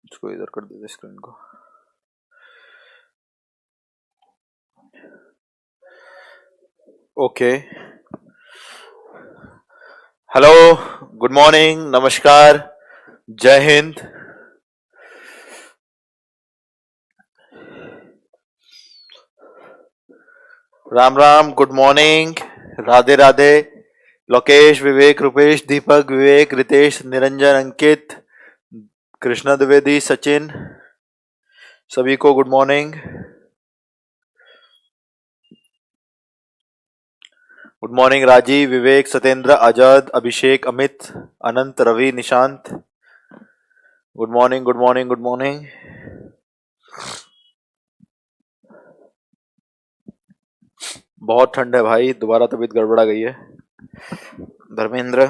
इसको इधर कर देते स्क्रीन को। ओके, हेलो, गुड मॉर्निंग, नमस्कार, जय हिंद। राम राम, गुड मॉर्निंग, राधे राधे। लोकेश, विवेक, रुपेश, दीपक, विवेक, रितेश, निरंजन, अंकित, कृष्णा द्विवेदी, सचिन, सभी को good morning. Good morning Rajeev, Vivek, Satyendra, Azad, Abhishek, Amit, Anant, Ravi, Nishant. Good morning, good morning, good morning. बहुत ठंड है भाई, दोबारा तबीयत गड़बड़ा गई है। Dharmendra,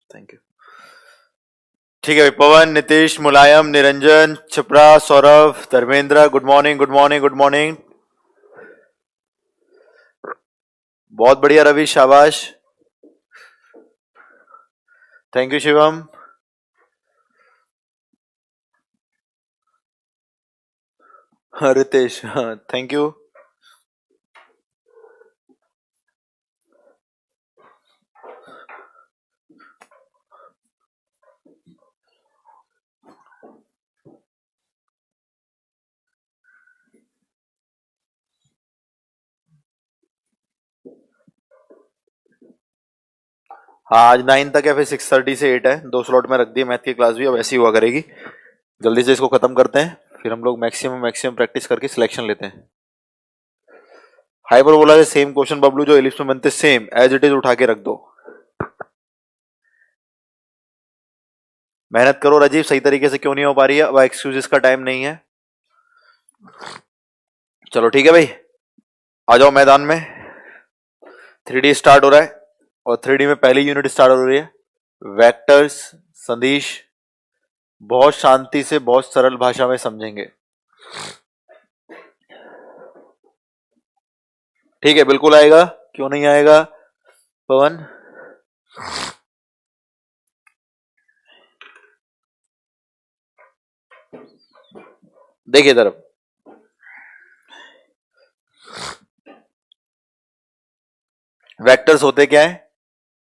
thank you. ठीक है, Pawan, Nitish, Mulayam, Niranjan, Chhipra, Saurabh, Dharmendra, good morning, good morning, good morning. बहुत बढ़िया रवि, शाबाश, thank you Shivam. Ritesh, thank you. हाँ, आज 9 तक है, फिर 6:30 से 8 है, 2 स्लॉट में रख दिए मैथ की क्लास भी, अब ऐसी हुआ करेगी। जल्दी से इसको खत्म करते हैं, फिर हम लोग मैक्सिमम प्रैक्टिस करके सिलेक्शन लेते हैं। हाइपरबोला से सेम क्वेश्चन बबलू जो एलिप्स में बनते सेम एज इट इज उठा के रख दो। मेहनत करो राजीव, सही तरीके से क्यों नहीं हो पा रही है, अब एक्सक्यूजेस का टाइम नहीं है। चलो ठीक है भाई, आ जाओ मैदान में। 3D स्टार्ट हो रहा है और 3D में पहली यूनिट स्टार्ट हो रही है, वेक्टर्स। संदेश बहुत शांति से बहुत सरल भाषा में समझेंगे, ठीक है? बिल्कुल आएगा, क्यों नहीं आएगा पवन? देखिए तरफ, वेक्टर्स होते क्या है,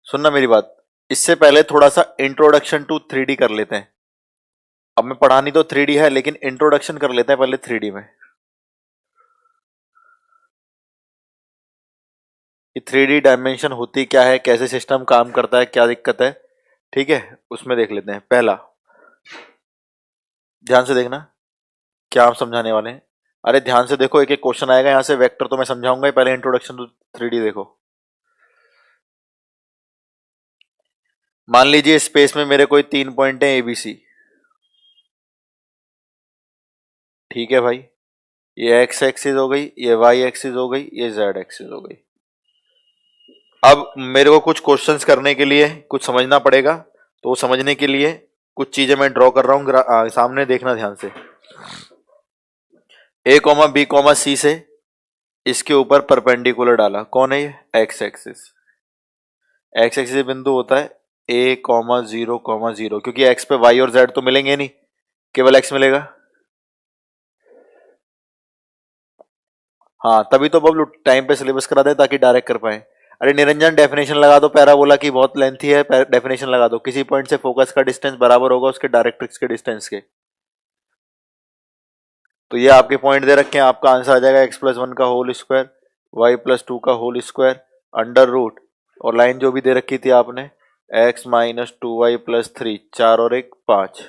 सुनना मेरी बात। इससे पहले थोड़ा सा इंट्रोडक्शन टू 3D कर लेते हैं। अब मैं पढ़ानी तो 3D है, लेकिन इंट्रोडक्शन कर लेते हैं पहले 3D में कि 3D डायमेंशन होती क्या है, कैसे सिस्टम काम करता है, क्या दिक्कत है, ठीक है? उसमें देख लेते हैं। पहला, ध्यान से देखना क्या आप समझाने वाले हैं। अरे ध्यान से देखो, एक एक क्वेश्चन आएगा यहाँ से, वेक्टर तो मैं समझाऊंगा ही, पहले इंट्रोडक्शन टू 3D देखो। मान लीजिए स्पेस में मेरे कोई 3 पॉइंट है ABC, ठीक है भाई? ये x एक्सिस हो गई, ये y एक्सिस हो गई, ये z एक्सिस हो गई। अब मेरे को कुछ क्वेश्चंस करने के लिए कुछ समझना पड़ेगा, तो वो समझने के लिए कुछ चीजें मैं ड्रॉ कर रहा हूँ, सामने देखना ध्यान से। A, B, C से इसके ऊपर परपेंडिकुलर डाला, कौन है ये? x axis. x एक्सिस बिंदु होता है A, 0, 0, क्योंकि x पे y और z तो मिलेंगे नहीं, केवल x मिलेगा। हाँ, तभी तो बबलू टाइम पे सिलेबस करा दे ताकि डायरेक्ट कर पाए। अरे निरंजन, डेफिनेशन लगा दो, पैराबोला की बहुत लेंथी है, डेफिनेशन लगा दो। किसी पॉइंट से फोकस का डिस्टेंस बराबर होगा उसके डायरेक्ट्रिक्स के डिस्टेंस के। तो ये आपके पॉइंट दे रखे हैं, आपका आंसर आ जाएगा x+1 का होल स्क्वायर, y+2 का होल स्क्वायर, अंडर रूट, और लाइन जो भी दे रखी थी आपने, x-2y+3, 4 और 1 5।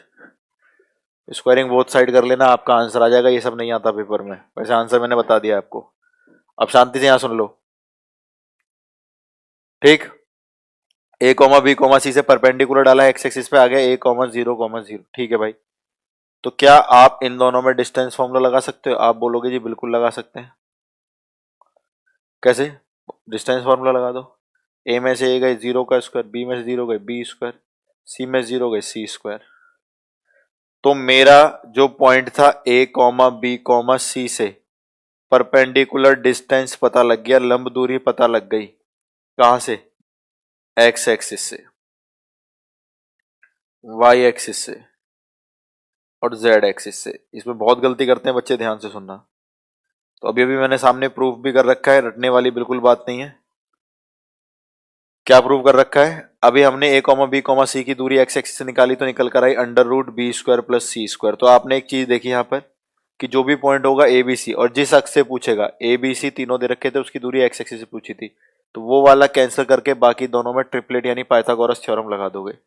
स्क्वायरिंग बोथ साइड कर लेना, आपका आंसर आ जाएगा। ये सब नहीं आता पेपर में, वैसे आंसर मैंने बता दिया आपको। अब शांति से यहाँ सुन लो, ठीक? A, B, C से परपेंडिकुलर डाला, x एक्सिस पे आ गया A, 0, 0, ठीक है भाई? तो क्या आप इन दोनों में डिस्टेंस फॉर्मूला लगा सकते हो? आप बोलोगे जी बिल्कुल लगा सकते हैं। कैसे? डिस्टेंस फॉर्मूला लगा दो। ए में से ए गए 0 का स्क्वायर, बी में से 0 गए B स्क्वायर, सी में 0 गए C स्क्वायर। तो मेरा जो पॉइंट था A, B, C से परपेंडिकुलर डिस्टेंस पता लग गया, लंब दूरी पता लग गई। कहां से? एक्स एक्सिस से, वाई एक्सिस से और जेड एक्सिस से। इसमें बहुत गलती करते हैं बच्चे, ध्यान से सुनना। तो अभी अभी मैंने सामने प्रूफ भी कर रखा है, रटने वाली बिल्कुल बात नहीं है। क्या प्रूव कर रखा है? अभी हमने a comma B comma C की दूरी एक्स एक्सिस से निकाली, तो निकल कर आई under root B square plus C square. तो आपने एक चीज देखी यहाँ पर कि जो भी पॉइंट होगा ए बी सी, और जिस अक्ष से पूछेगा, ए बी सी तीनों दे रखे थे, उसकी दूरी एक्स एक्सिस से पूछी थी, तो वो वाला कैंसिल करके बाकी दोनों में ट्रिपलेट यानी पाइथागोरस थ्योरम लगा दोगे।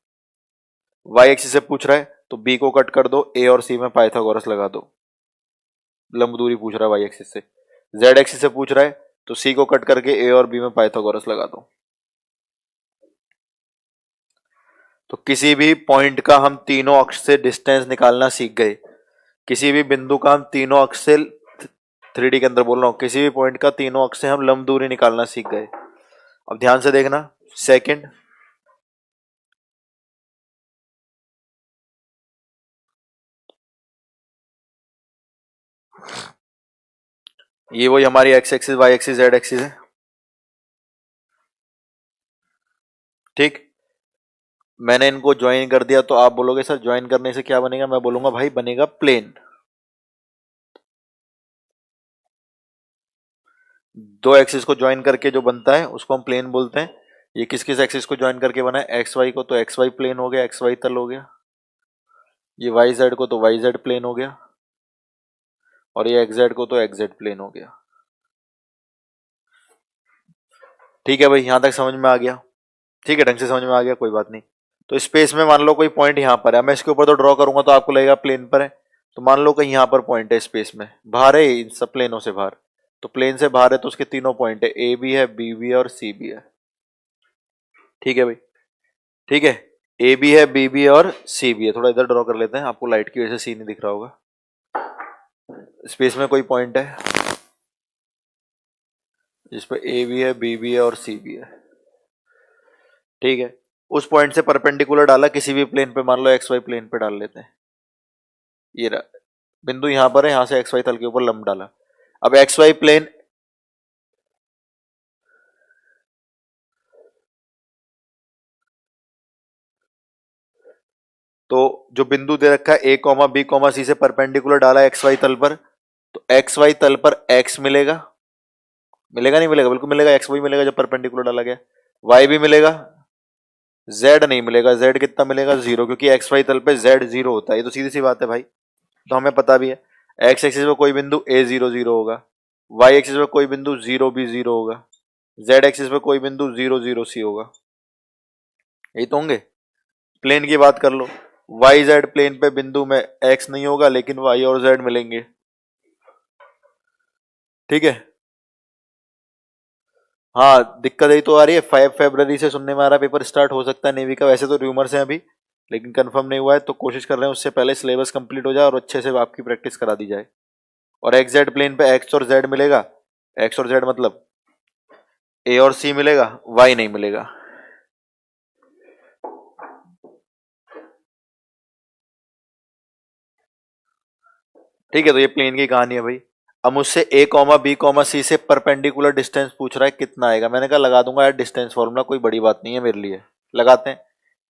वाई एक्सिस से पूछ रहा है तो बी को कट कर दो, ए और सी में पाइथागोरस लगा दो, लंब दूरी पूछ रहा है वाई एक्सिस से। जेड एक्सिस से पूछ रहा है तो सी को कट करके ए और बी में पाइथागोरस लगा दो। तो किसी भी पॉइंट का हम तीनों अक्ष से डिस्टेंस निकालना सीख गए। किसी भी बिंदु का हम तीनों अक्ष से, 3D के अंदर बोल रहा हूं, किसी भी पॉइंट का तीनों अक्ष से हम लंब दूरी निकालना सीख गए। अब ध्यान से देखना, सेकंड, ये वही हमारी X axis Y axis Z axis है, ठीक। मैंने इनको ज्वाइन कर दिया, तो आप बोलोगे सर ज्वाइन करने से क्या बनेगा? मैं बोलूंगा भाई बनेगा प्लेन। दो एक्सिस को ज्वाइन करके जो बनता है उसको हम प्लेन बोलते हैं। ये किस किस एक्सिस को ज्वाइन करके बना है? एक्स वाई को, तो एक्स वाई प्लेन हो गया, एक्स वाई तल हो गया। ये वाई जेड को, तो वाई जेड प्लेन हो गया। और ये एक्स जेड को, तो एक्स जेड प्लेन हो गया। ठीक है भाई, यहां तक समझ में आ गया? ठीक है, ढंग से समझ में आ गया, कोई बात नहीं। तो स्पेस में मान लो कोई पॉइंट यहां पर है, मैं इसके ऊपर तो ड्रॉ करूंगा तो आपको लगेगा प्लेन पर है। तो मान लो कहीं यहां पर पॉइंट है, स्पेस में बाहर है, इन सब प्लेनों से बाहर। तो प्लेन से बाहर है तो उसके तीनों पॉइंट है, ए भी है, बी भी है और सी भी है। ठीक है भाई, ठीक है। ए भी है, बी भी है और सी भी है। थोड़ा इधर ड्रॉ कर लेते हैं, आपको लाइट की वजह से सी नहीं दिख रहा होगा। स्पेस में कोई पॉइंट है जिस पर ए भी है, बी भी है और सी भी है, ठीक है। उस पॉइंट से परपेंडिकुलर डाला किसी भी प्लेन पे, मान लो एक्स वाई प्लेन पे डाल लेते हैं। ये रहा बिंदु, यहां पर है, यहां से एक्स वाई तल के ऊपर लंब डाला। अब एक्स वाई प्लेन, तो जो बिंदु दे रखा है ए कॉमा बी कॉमा सी से परपेंडिकुलर डाला एक्स वाई तल पर, तो एक्स वाई तल पर एक्स मिलेगा, मिलेगा नहीं मिलेगा? बिल्कुल मिलेगा, एक्स वाई मिलेगा जब परपेंडिकुलर डाला गया। वाई भी मिलेगा, जेड नहीं मिलेगा। जेड कितना मिलेगा? जीरो, क्योंकि एक्स वाई तल पे जेड जीरो होता है। ये तो सीधी सी बात है भाई, तो हमें पता भी है। एक्स एक्सिस में कोई बिंदु ए जीरो जीरो होगा, वाई एक्सिस में कोई बिंदु जीरो बी जीरो होगा, जेड एक्सिस में कोई बिंदु जीरो जीरो सी होगा। यही तो होंगे। प्लेन की बात कर लो, वाई जेड प्लेन पे बिंदु में एक्स नहीं होगा, लेकिन वाई और जेड मिलेंगे, ठीक है। हाँ, दिक्कत यही तो आ रही है, 5 फरवरी से सुनने में आ रहा है पेपर स्टार्ट हो सकता है नेवी का। वैसे तो रूमर्स हैं अभी, लेकिन कंफर्म नहीं हुआ है, तो कोशिश कर रहे हैं उससे पहले सिलेबस कंप्लीट हो जाए और अच्छे से आपकी प्रैक्टिस करा दी जाए। और एक्स जेड प्लेन पे एक्स और जेड मिलेगा, एक्स और जेड मतलब ए और सी मिलेगा, वाई नहीं मिलेगा। ठीक है, तो ये प्लेन की कहानी है भाई। अब मुझसे ए कॉमा बी कॉमा सी से परपेंडिकुलर डिस्टेंस पूछ रहा है कितना आएगा। मैंने कहा लगा दूंगा यार डिस्टेंस फॉर्मूला, कोई बड़ी बात नहीं है मेरे लिए, लगाते हैं।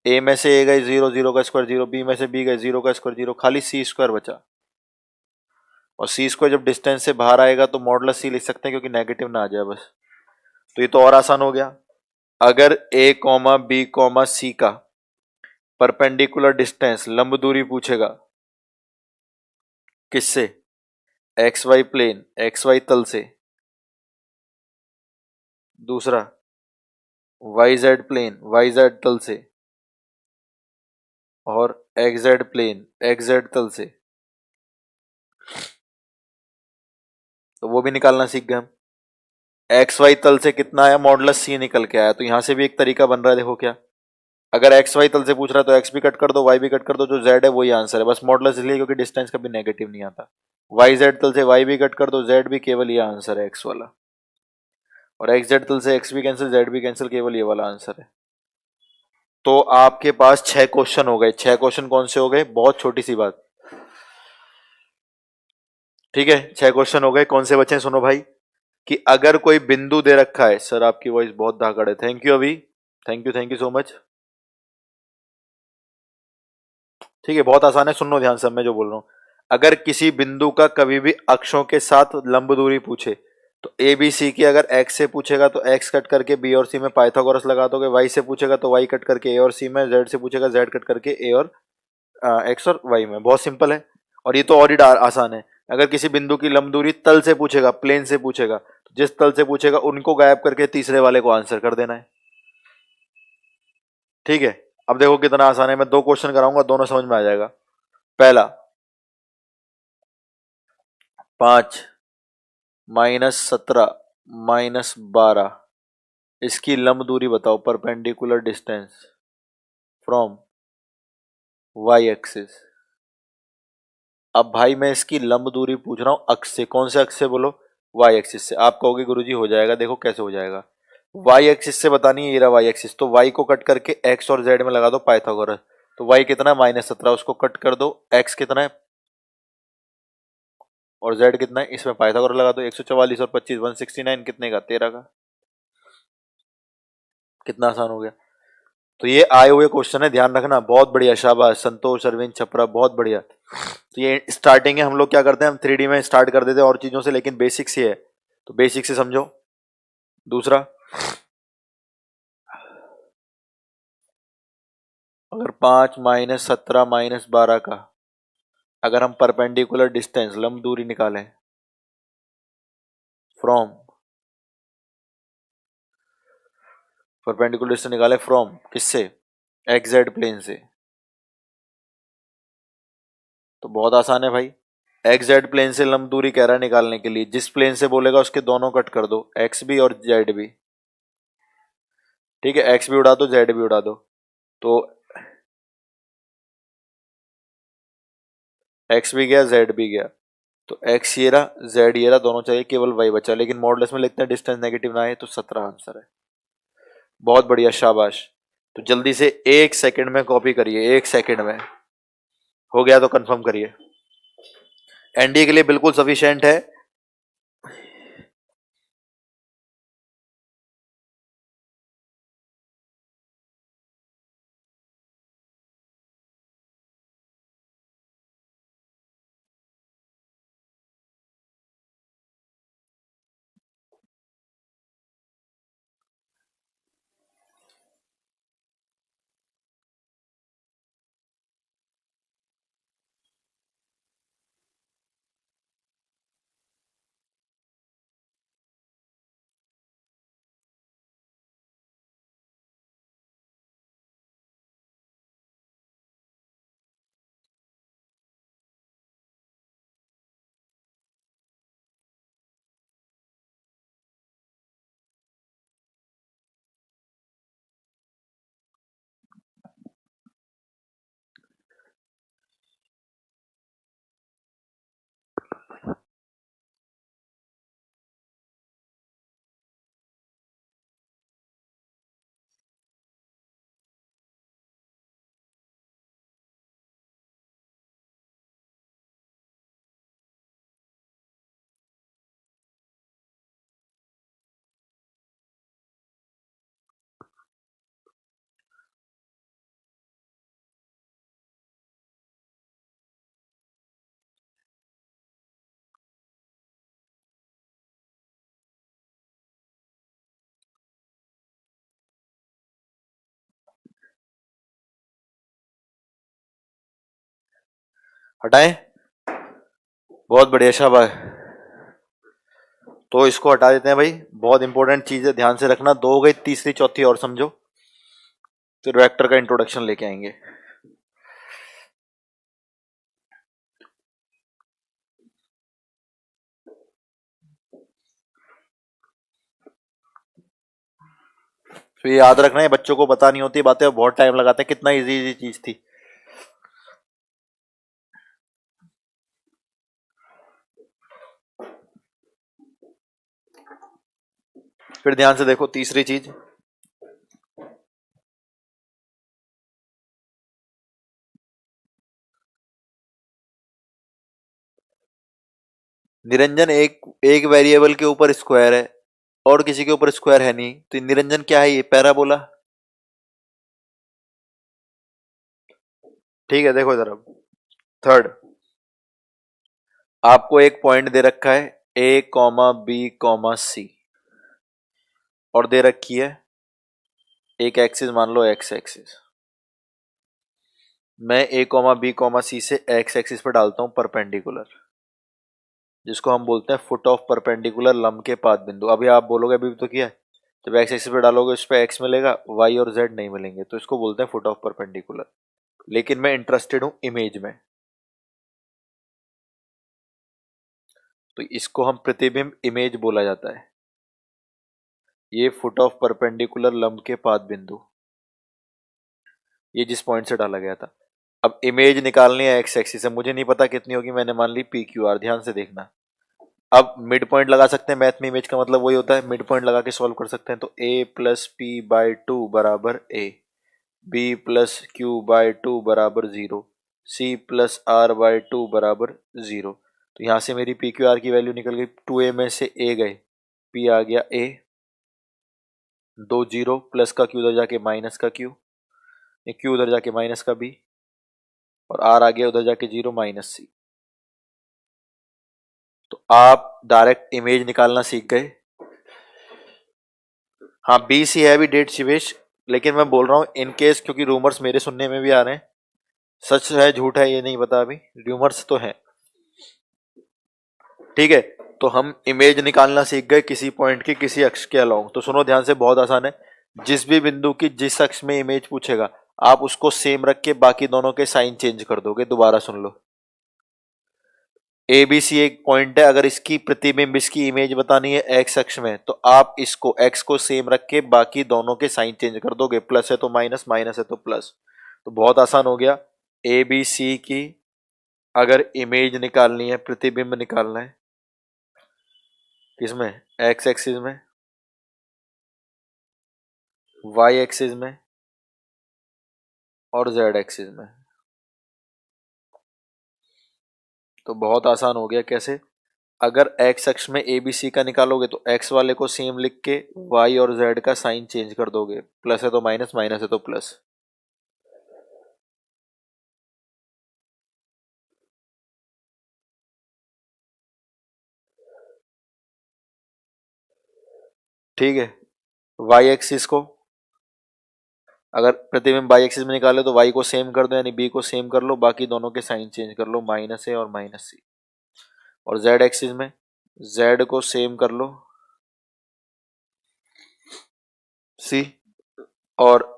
ए में से ए गए जीरो, जीरो का स्क्वायर जीरो, बी में से बी गए जीरो का स्क्वायर जीरो, खाली सी स्क्वायर बचा। और सी स्क्वायर जब डिस्टेंस से बाहर आएगा तो मॉडुलस सी लिख सकते हैं, क्योंकि नेगेटिव ना आ जाए बस। तो ये तो और आसान हो गया। अगर A comma B comma C का परपेंडिकुलर डिस्टेंस लंब दूरी पूछेगा, किससे? X Y plane, X Y तल से। दूसरा Y Z plane, Y Z तल से। और X Z plane, X Z तल से। तो वो भी निकालना सीख गए हम। एक्स वाई तल से कितना आया? मॉडुलस सी निकल के आया। तो यहां से भी एक तरीका बन रहा है, देखो क्या। अगर एक्स वाई तल से पूछ रहा है तो एक्स भी कट कर दो, वाई भी कट कर दो, जो जेड है वही आंसर है। बस मॉडुलस इसलिए क्योंकि डिस्टेंस कभी नेगेटिव नहीं आता। वाई जेड तल से वाई भी कट कर दो, जेड भी, केवल ये आंसर है एक्स वाला। और एक्स जेड तल से एक्स भी कैंसिल, जेड भी कैंसिल, केवल ये वाला आंसर है। तो आपके पास 6 क्वेश्चन हो गए। 6 क्वेश्चन कौन से हो गए? बहुत छोटी सी बात। ठीक है, 6 क्वेश्चन हो गए। कौन से बच्चे हैं सुनो भाई, कि अगर कोई बिंदु दे रखा है, सर आपकी वॉइस बहुत धाकड़ है, थैंक यू अभी, थैंक यू सो मच। ठीक है, बहुत आसान है, सुन लो ध्यान से मैं जो बोल रहा हूं। अगर किसी बिंदु का कभी भी अक्षों के साथ लंब दूरी पूछे, तो ए बी सी की अगर एक्स से पूछेगा तो एक्स कट करके बी और सी में पाइथागोरस लगा दोगे, वाई से पूछेगा तो वाई कट करके ए और सी में, जेड से पूछेगा जेड कट करके ए और एक्स और वाई में। बहुत सिंपल है, और ये तो और ही आसान है। अगर किसी बिंदु की लंब दूरी तल से पूछेगा, प्लेन से पूछेगा, तो जिस तल से पूछेगा उनको गायब करके तीसरे वाले को आंसर कर देना है। ठीक है, अब देखो कितना आसान है, मैं 2 क्वेश्चन कराऊंगा, दोनों समझ में आ जाएगा। पहला, 5 -17 -12, इसकी लंब दूरी बताओ, perpendicular distance from Y axis. अब भाई मैं इसकी लंब दूरी पूछ रहा हूं अक्ष से, कौन से अक्ष से बोलो, वाई एक्सिस से। आप कहोगे गुरुजी हो जाएगा, देखो कैसे हो जाएगा। वाई एक्सिस से बतानी है, ये रहा वाई एक्सिस, तो वाई को कट करके एक्स और जेड में लगा दो पाइथागोरस। तो वाई कितना है, -17, उसको कट कर दो, एक्स कितना है और जेड कितना है, इसमें पाइथागोरस लगा दो, 144 और 25 169, कितने का, 13 का। कितना आसान हो गया। तो ये आए हुए क्वेश्चन है, ध्यान रखना, बहुत बढ़िया, शाबाश संतोष अरविंद छपरा, बहुत बढ़िया। तो ये स्टार्टिंग है, हम लोग क्या करते हैं, हम 3D में स्टार्ट कर देते हैं और चीजों से, लेकिन बेसिक्स ये है, तो बेसिक से समझो। दूसरा, अगर 5 -17 -12 का अगर हम परपेंडिकुलर डिस्टेंस लंब दूरी निकालें फ्रॉम, परपेंडिकुलर डिस्टेंस निकालें फ्रॉम किससे, एक्स जेड प्लेन से, तो बहुत आसान है भाई। एक्स जेड प्लेन से लंब दूरी कह रहा है निकालने के लिए, जिस प्लेन से बोलेगा उसके दोनों कट कर दो, एक्स भी और जेड भी। ठीक है, एक्स भी उड़ा दो, जेड भी उड़ा दो, तो एक्स भी गया, जेड भी गया, तो एक्स ये रहा, जेड ये रहा, दोनों चाहिए, केवल वाई बचा, लेकिन मॉडुलस में लिखते हैं डिस्टेंस नेगेटिव ना आए, तो 17 आंसर है। बहुत बढ़िया, शाबाश। तो जल्दी से 1 सेकंड में कॉपी करिए, 1 सेकंड में हो गया तो कंफर्म करिए। एनडीए के लिए बिल्कुल सफिशिएंट है। हटाएं, बहुत बढ़िया, शाबाश। तो इसको हटा देते हैं भाई, बहुत इंपॉर्टेंट चीज है, ध्यान से रखना। 2 हो गई, तीसरी चौथी और समझो, फिर वेक्टर का इंट्रोडक्शन लेके आएंगे। तो ये याद रखना है, बच्चों को पता नहीं होती बातें, बहुत टाइम लगाते हैं, कितना इजी इजी चीज थी। फिर ध्यान से देखो तीसरी चीज, निरंजन एक एक वेरिएबल के ऊपर स्क्वायर है और किसी के ऊपर स्क्वायर है नहीं, तो निरंजन क्या है? ये पैराबोला। ठीक है, देखो जरा। थर्ड, आपको एक पॉइंट दे रखा है ए कॉमा बी कॉमा सी, और दे रखी है एक एक्सिस, मान लो एक्स एक्सिस। मैं ए कॉमा बी कॉमा सी से एक्स एक्सिस पर डालता हूं परपेंडिकुलर, जिसको हम बोलते हैं फुट ऑफ परपेंडिकुलर लंब के पाद बिंदु। अभी आप बोलोगे अभी भी तो किया है, जब एक्स एक्सिस पे डालोगे उस पर एक्स मिलेगा, वाई और जेड नहीं मिलेंगे, तो इसको बोलते हैं फुट ऑफ परपेंडिकुलर। लेकिन मैं इंटरेस्टेड हूं इमेज में, तो इसको हम प्रतिबिंब इमेज बोला जाता है। ये फुट ऑफ परपेंडिकुलर लंब के पाद बिंदु, ये जिस पॉइंट से डाला गया था। अब इमेज निकालनी है एक्स एक्सिस से, मुझे नहीं पता कितनी होगी, मैंने मान ली पी क्यू आर, ध्यान से देखना। अब मिड पॉइंट लगा सकते हैं, मैथ में इमेज का मतलब वही होता है, मिड पॉइंट लगा के सॉल्व कर सकते हैं। तो A plus P by two बराबर A, B plus Q by two बराबर zero, C plus R by two बराबर जीरो। तो यहां से मेरी पी क्यू आर की वैल्यू निकल गई, टू ए में से ए गए, पी आ गया ए, दो जीरो, प्लस का क्यू उधर जाके माइनस का क्यू, क्यू उधर जाके माइनस का बी, और आर आ गया उधर जाके जीरो माइनस सी। तो आप डायरेक्ट इमेज निकालना सीख गए। हाँ, बी सी है भी डेट शिवेश, लेकिन मैं बोल रहा हूँ इन केस, क्योंकि रूमर्स मेरे सुनने में भी आ रहे हैं, सच है झूठ है ये नहीं पता अभी, रूमर्स तो है। ठीक है, तो हम इमेज निकालना सीख गए किसी पॉइंट की किसी अक्ष के अलोंग। तो सुनो ध्यान से, बहुत आसान है। जिस भी बिंदु की जिस अक्ष में इमेज पूछेगा, आप उसको सेम रख के बाकी दोनों के साइन चेंज कर दोगे। दोबारा सुन लो, ए बी सी एक पॉइंट है, अगर इसकी प्रतिबिंब इसकी इमेज बतानी है एक्स अक्ष में, तो आप इसको एक्स को सेम रख के बाकी दोनों के साइन चेंज कर दोगे। प्लस है तो माइनस, माइनस है तो प्लस। तो बहुत आसान हो गया। ए बी सी की अगर इमेज निकालनी है, प्रतिबिंब निकालना है, किसमें? एक्स एक्सिस में, वाई एक्सिस में और जेड एक्सिस में। तो बहुत आसान हो गया। कैसे? अगर एक्स अक्ष में ए बी सी का निकालोगे तो एक्स वाले को सेम लिख के वाई और जेड का साइन चेंज कर दोगे। प्लस है तो माइनस, माइनस है तो प्लस। ठीक है, वाई एक्सिस को अगर प्रतिबिंब वाई एक्सिस में निकाले तो वाई को सेम कर दो, यानी बी को सेम कर लो, बाकी दोनों के साइन चेंज कर लो, माइनस ए और माइनस सी। और जेड एक्सिस में जेड को सेम कर लो, सी, और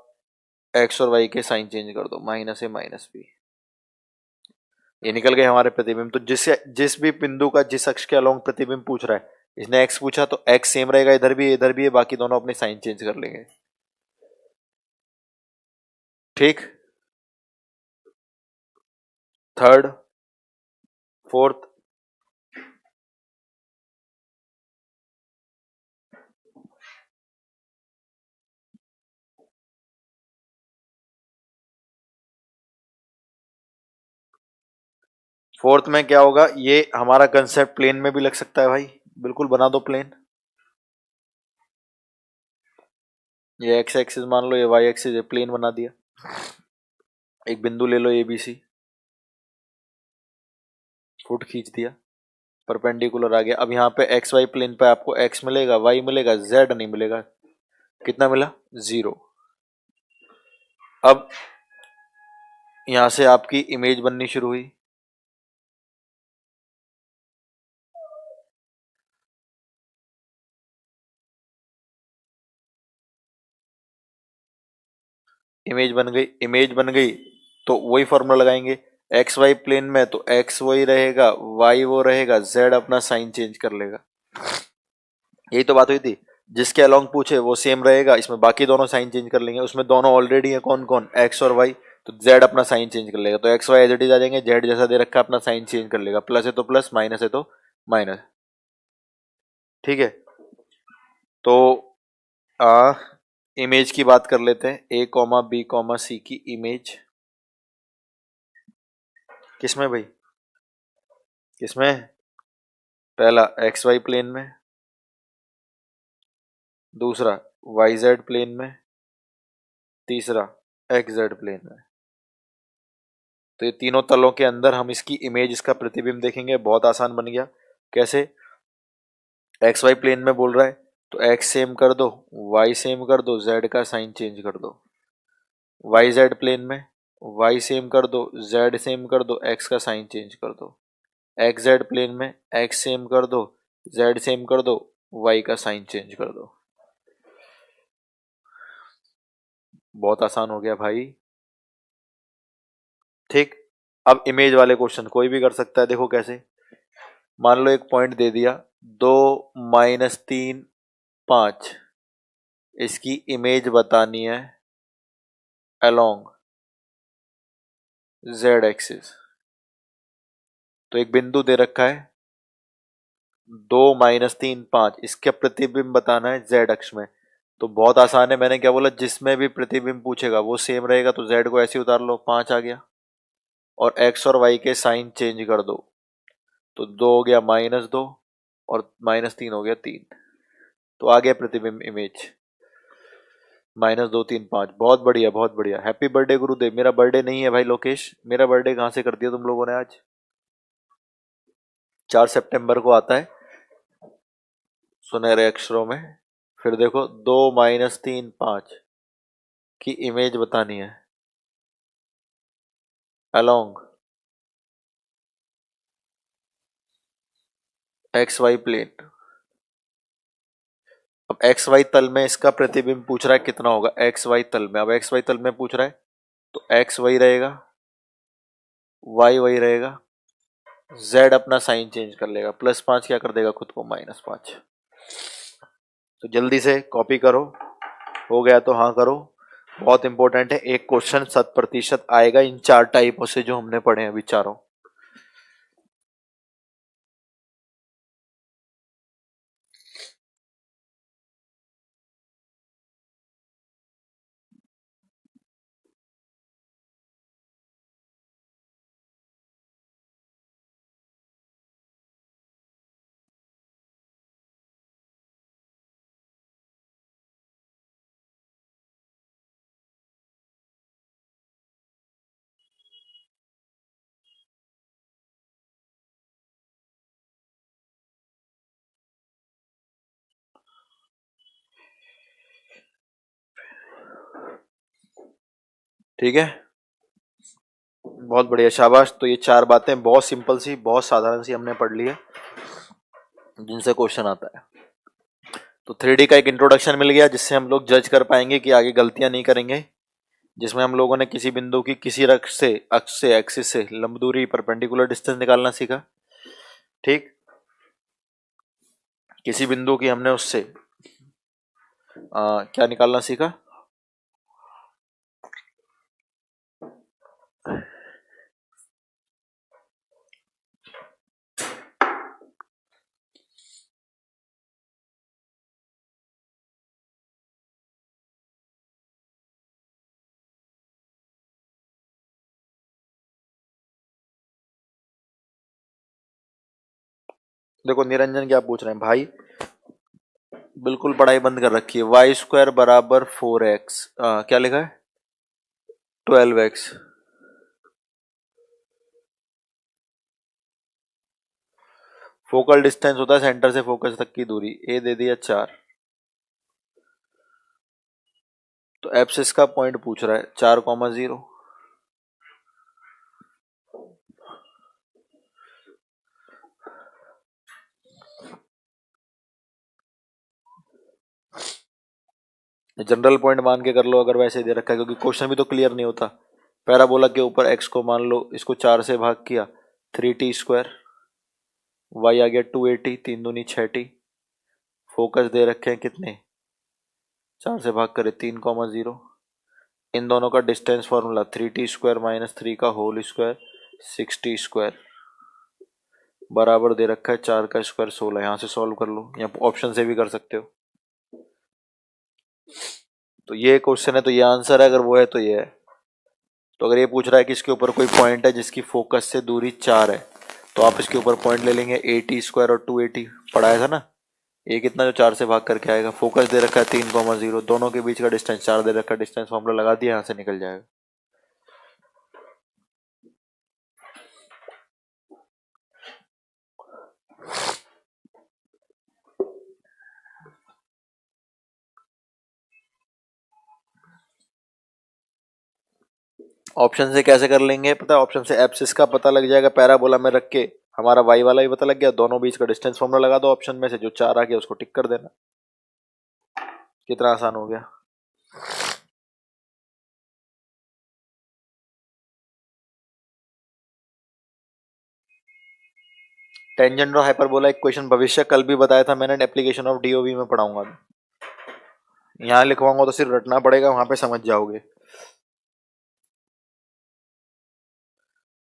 एक्स और वाई के साइन चेंज कर दो, माइनस ए माइनस बी। ये निकल गए हमारे प्रतिबिंब। तो जिस भी बिंदु का जिस अक्ष के अलोंग प्रतिबिंब पूछ रहा है, इसने एक्स पूछा तो एक्स सेम रहेगा, इधर भी है, बाकी दोनों अपने साइन चेंज कर लेंगे। ठीक, थर्ड, फोर्थ, फोर्थ में क्या होगा? ये हमारा कंसेप्ट प्लेन में भी लग सकता है भाई, बिल्कुल बना दो प्लेन। ये एक्स एक्सिस मान लो, ये वाई एक्सिस, ये प्लेन बना दिया। एक बिंदु ले लो ए बी सी, फुट खींच दिया, परपेंडिकुलर आ गया। अब यहाँ पे एक्स वाई प्लेन पे आपको एक्स मिलेगा, वाई मिलेगा, जेड नहीं मिलेगा। कितना मिला? जीरो। अब यहां से आपकी इमेज बननी शुरू हुई। इमेज बन गई, इमेज बन गई, तो वही फॉर्मूला लगाएंगे। एक्स वाई प्लेन में तो एक्स वही रहेगा, वाई वो रहेगा, जेड अपना साइन चेंज कर लेगा। यही तो बात हुई थी, जिसके अलोंग पूछे वो सेम रहेगा, इसमें बाकी दोनों साइन चेंज कर लेंगे। उसमें दोनों ऑलरेडी है, कौन कौन? एक्स और वाई। तो जेड अपना साइन चेंज कर लेगा, तो X Y as it is आ जाएंगे, जेड जैसा दे रखा है अपना साइन चेंज कर लेगा। प्लस है तो प्लस, माइनस है तो माइनस। ठीक है, तो आ, इमेज की बात कर लेते हैं। ए कॉमा बी कॉमा सी की इमेज किसमें भाई? किसमें? पहला एक्स वाई प्लेन में, दूसरा वाई जेड प्लेन में, तीसरा एक्स जेड प्लेन में। तो ये तीनों तलों के अंदर हम इसकी इमेज, इसका प्रतिबिंब देखेंगे। बहुत आसान बन गया। कैसे? एक्स वाई प्लेन में बोल रहा है तो एक्स सेम कर दो, वाई सेम कर दो, जेड का साइन चेंज कर दो। वाई जेड प्लेन में वाई सेम कर दो, जेड सेम कर दो, एक्स का साइन चेंज कर दो। एक्स जेड प्लेन में एक्स सेम कर दो, जेड सेम कर दो, वाई का साइन चेंज कर दो। बहुत आसान हो गया भाई। ठीक। अब इमेज वाले क्वेश्चन कोई भी कर सकता है। देखो कैसे। मान लो एक पॉइंट दे दिया 2-3-5, इसकी इमेज बतानी है अलोंग जेड एक्सिस। तो एक बिंदु दे रखा है 2-3-5, इसका प्रतिबिंब बताना है जेड अक्ष में। तो बहुत आसान है। मैंने क्या बोला, जिसमें भी प्रतिबिंब पूछेगा वो सेम रहेगा, तो जेड को ऐसे उतार लो, 5 आ गया। और एक्स और वाई के साइन चेंज कर दो, तो 2 हो गया -2 और -3 हो गया 3। तो आ गया प्रतिबिंब इमेज -2-3-5। बहुत बढ़िया, बहुत बढ़िया। हैप्पी बर्थडे गुरुदेव। मेरा बर्थडे नहीं है भाई लोकेश, मेरा बर्थडे कहाँ से कर दिया तुम लोगों ने आज? 4 सितंबर को आता है सुनहरे अक्षरों में। फिर देखो 2-3-5 की इमेज बतानी है अलोंग एक्स वाई प्लेन। अब एक्स वाई तल में इसका प्रतिबिंब पूछ रहा है कितना होगा एक्स वाई तल में। अब एक्स वाई तल में पूछ रहा है तो एक्स वही रहेगा, वाई वही रहेगा, जेड अपना साइन चेंज कर लेगा। +5 क्या कर देगा खुद को, -5। तो जल्दी से कॉपी करो। हो गया तो हाँ करो। बहुत इंपॉर्टेंट है। एक क्वेश्चन 100% आएगा इन 4 टाइपों से जो हमने पढ़े हैं अभी चारों। ठीक है, बहुत बढ़िया, शाबाश। तो ये 4 बातें बहुत सिंपल सी, बहुत साधारण सी हमने पढ़ ली है, जिनसे क्वेश्चन आता है। तो 3D का एक इंट्रोडक्शन मिल गया, जिससे हम लोग जज कर पाएंगे कि आगे गलतियां नहीं करेंगे। जिसमें हम लोगों ने किसी बिंदु की किसी अक्ष से एक्सिस से लंब दूरी, परपेंडिकुलर डिस्टेंस निकालना सीखा। ठीक। किसी बिंदु की हमने उससे क्या निकालना सीखा, देखो निरंजन क्या पूछ रहे हैं भाई, बिल्कुल पढ़ाई बंद कर रखी है। y² बराबर 4x, क्या लिखा है 12x। फोकल डिस्टेंस होता है सेंटर से फोकस तक की दूरी, ए दे दिया 4। तो एब्सिस का पॉइंट पूछ रहा है 4,0। जनरल पॉइंट मान के कर लो अगर वैसे दे रखा है, क्योंकि क्वेश्चन भी तो क्लियर नहीं होता। पैराबोला के ऊपर x को मान लो, इसको 4 से भाग किया 3t², y आ गया 280, 3 दूनी 6t। फोकस दे रखे हैं कितने, 4 से भाग करे 3,0। इन दोनों का डिस्टेंस फॉर्मूला 3t² - 3 का होल स्क्वायर 6t² बराबर दे रखा है 4 का स्क्वायर 16। यहाँ से सॉल्व कर लो, या ऑप्शन से भी कर सकते हो। तो ये क्वेश्चन है तो ये आंसर है, अगर वो है तो ये है। तो अगर ये पूछ रहा है कि इसके ऊपर कोई पॉइंट है जिसकी फोकस से दूरी 4 है, तो आप इसके ऊपर पॉइंट ले लेंगे 80² और 280 पढ़ाया था ना। ये कितना जो 4 से भाग करके आएगा। फोकस दे रखा है 3,0, दोनों के बीच का डिस्टेंस 4 दे रखा है, डिस्टेंस फॉर्मूला लगा दिया, यहाँ से निकल जाएगा। ऑप्शन से कैसे कर लेंगे पता है, ऑप्शन से एब्सिस का पता लग जाएगा पैराबोला में रख के, हमारा वाई वाला भी पता लग गया, दोनों बीच का डिस्टेंस फॉर्मूला लगा दो, ऑप्शन में से जो 4 आ गया उसको टिक कर देना। कितना आसान हो गया। टेंजेंट और हाइपरबोला इक्वेशन भविष्य कल भी बताया था मैंने, एप्लीकेशन ऑफ डीओवी में पढ़ाऊंगा। यहाँ लिखवाऊंगा तो सिर्फ रटना पड़ेगा, वहां पे समझ जाओगे।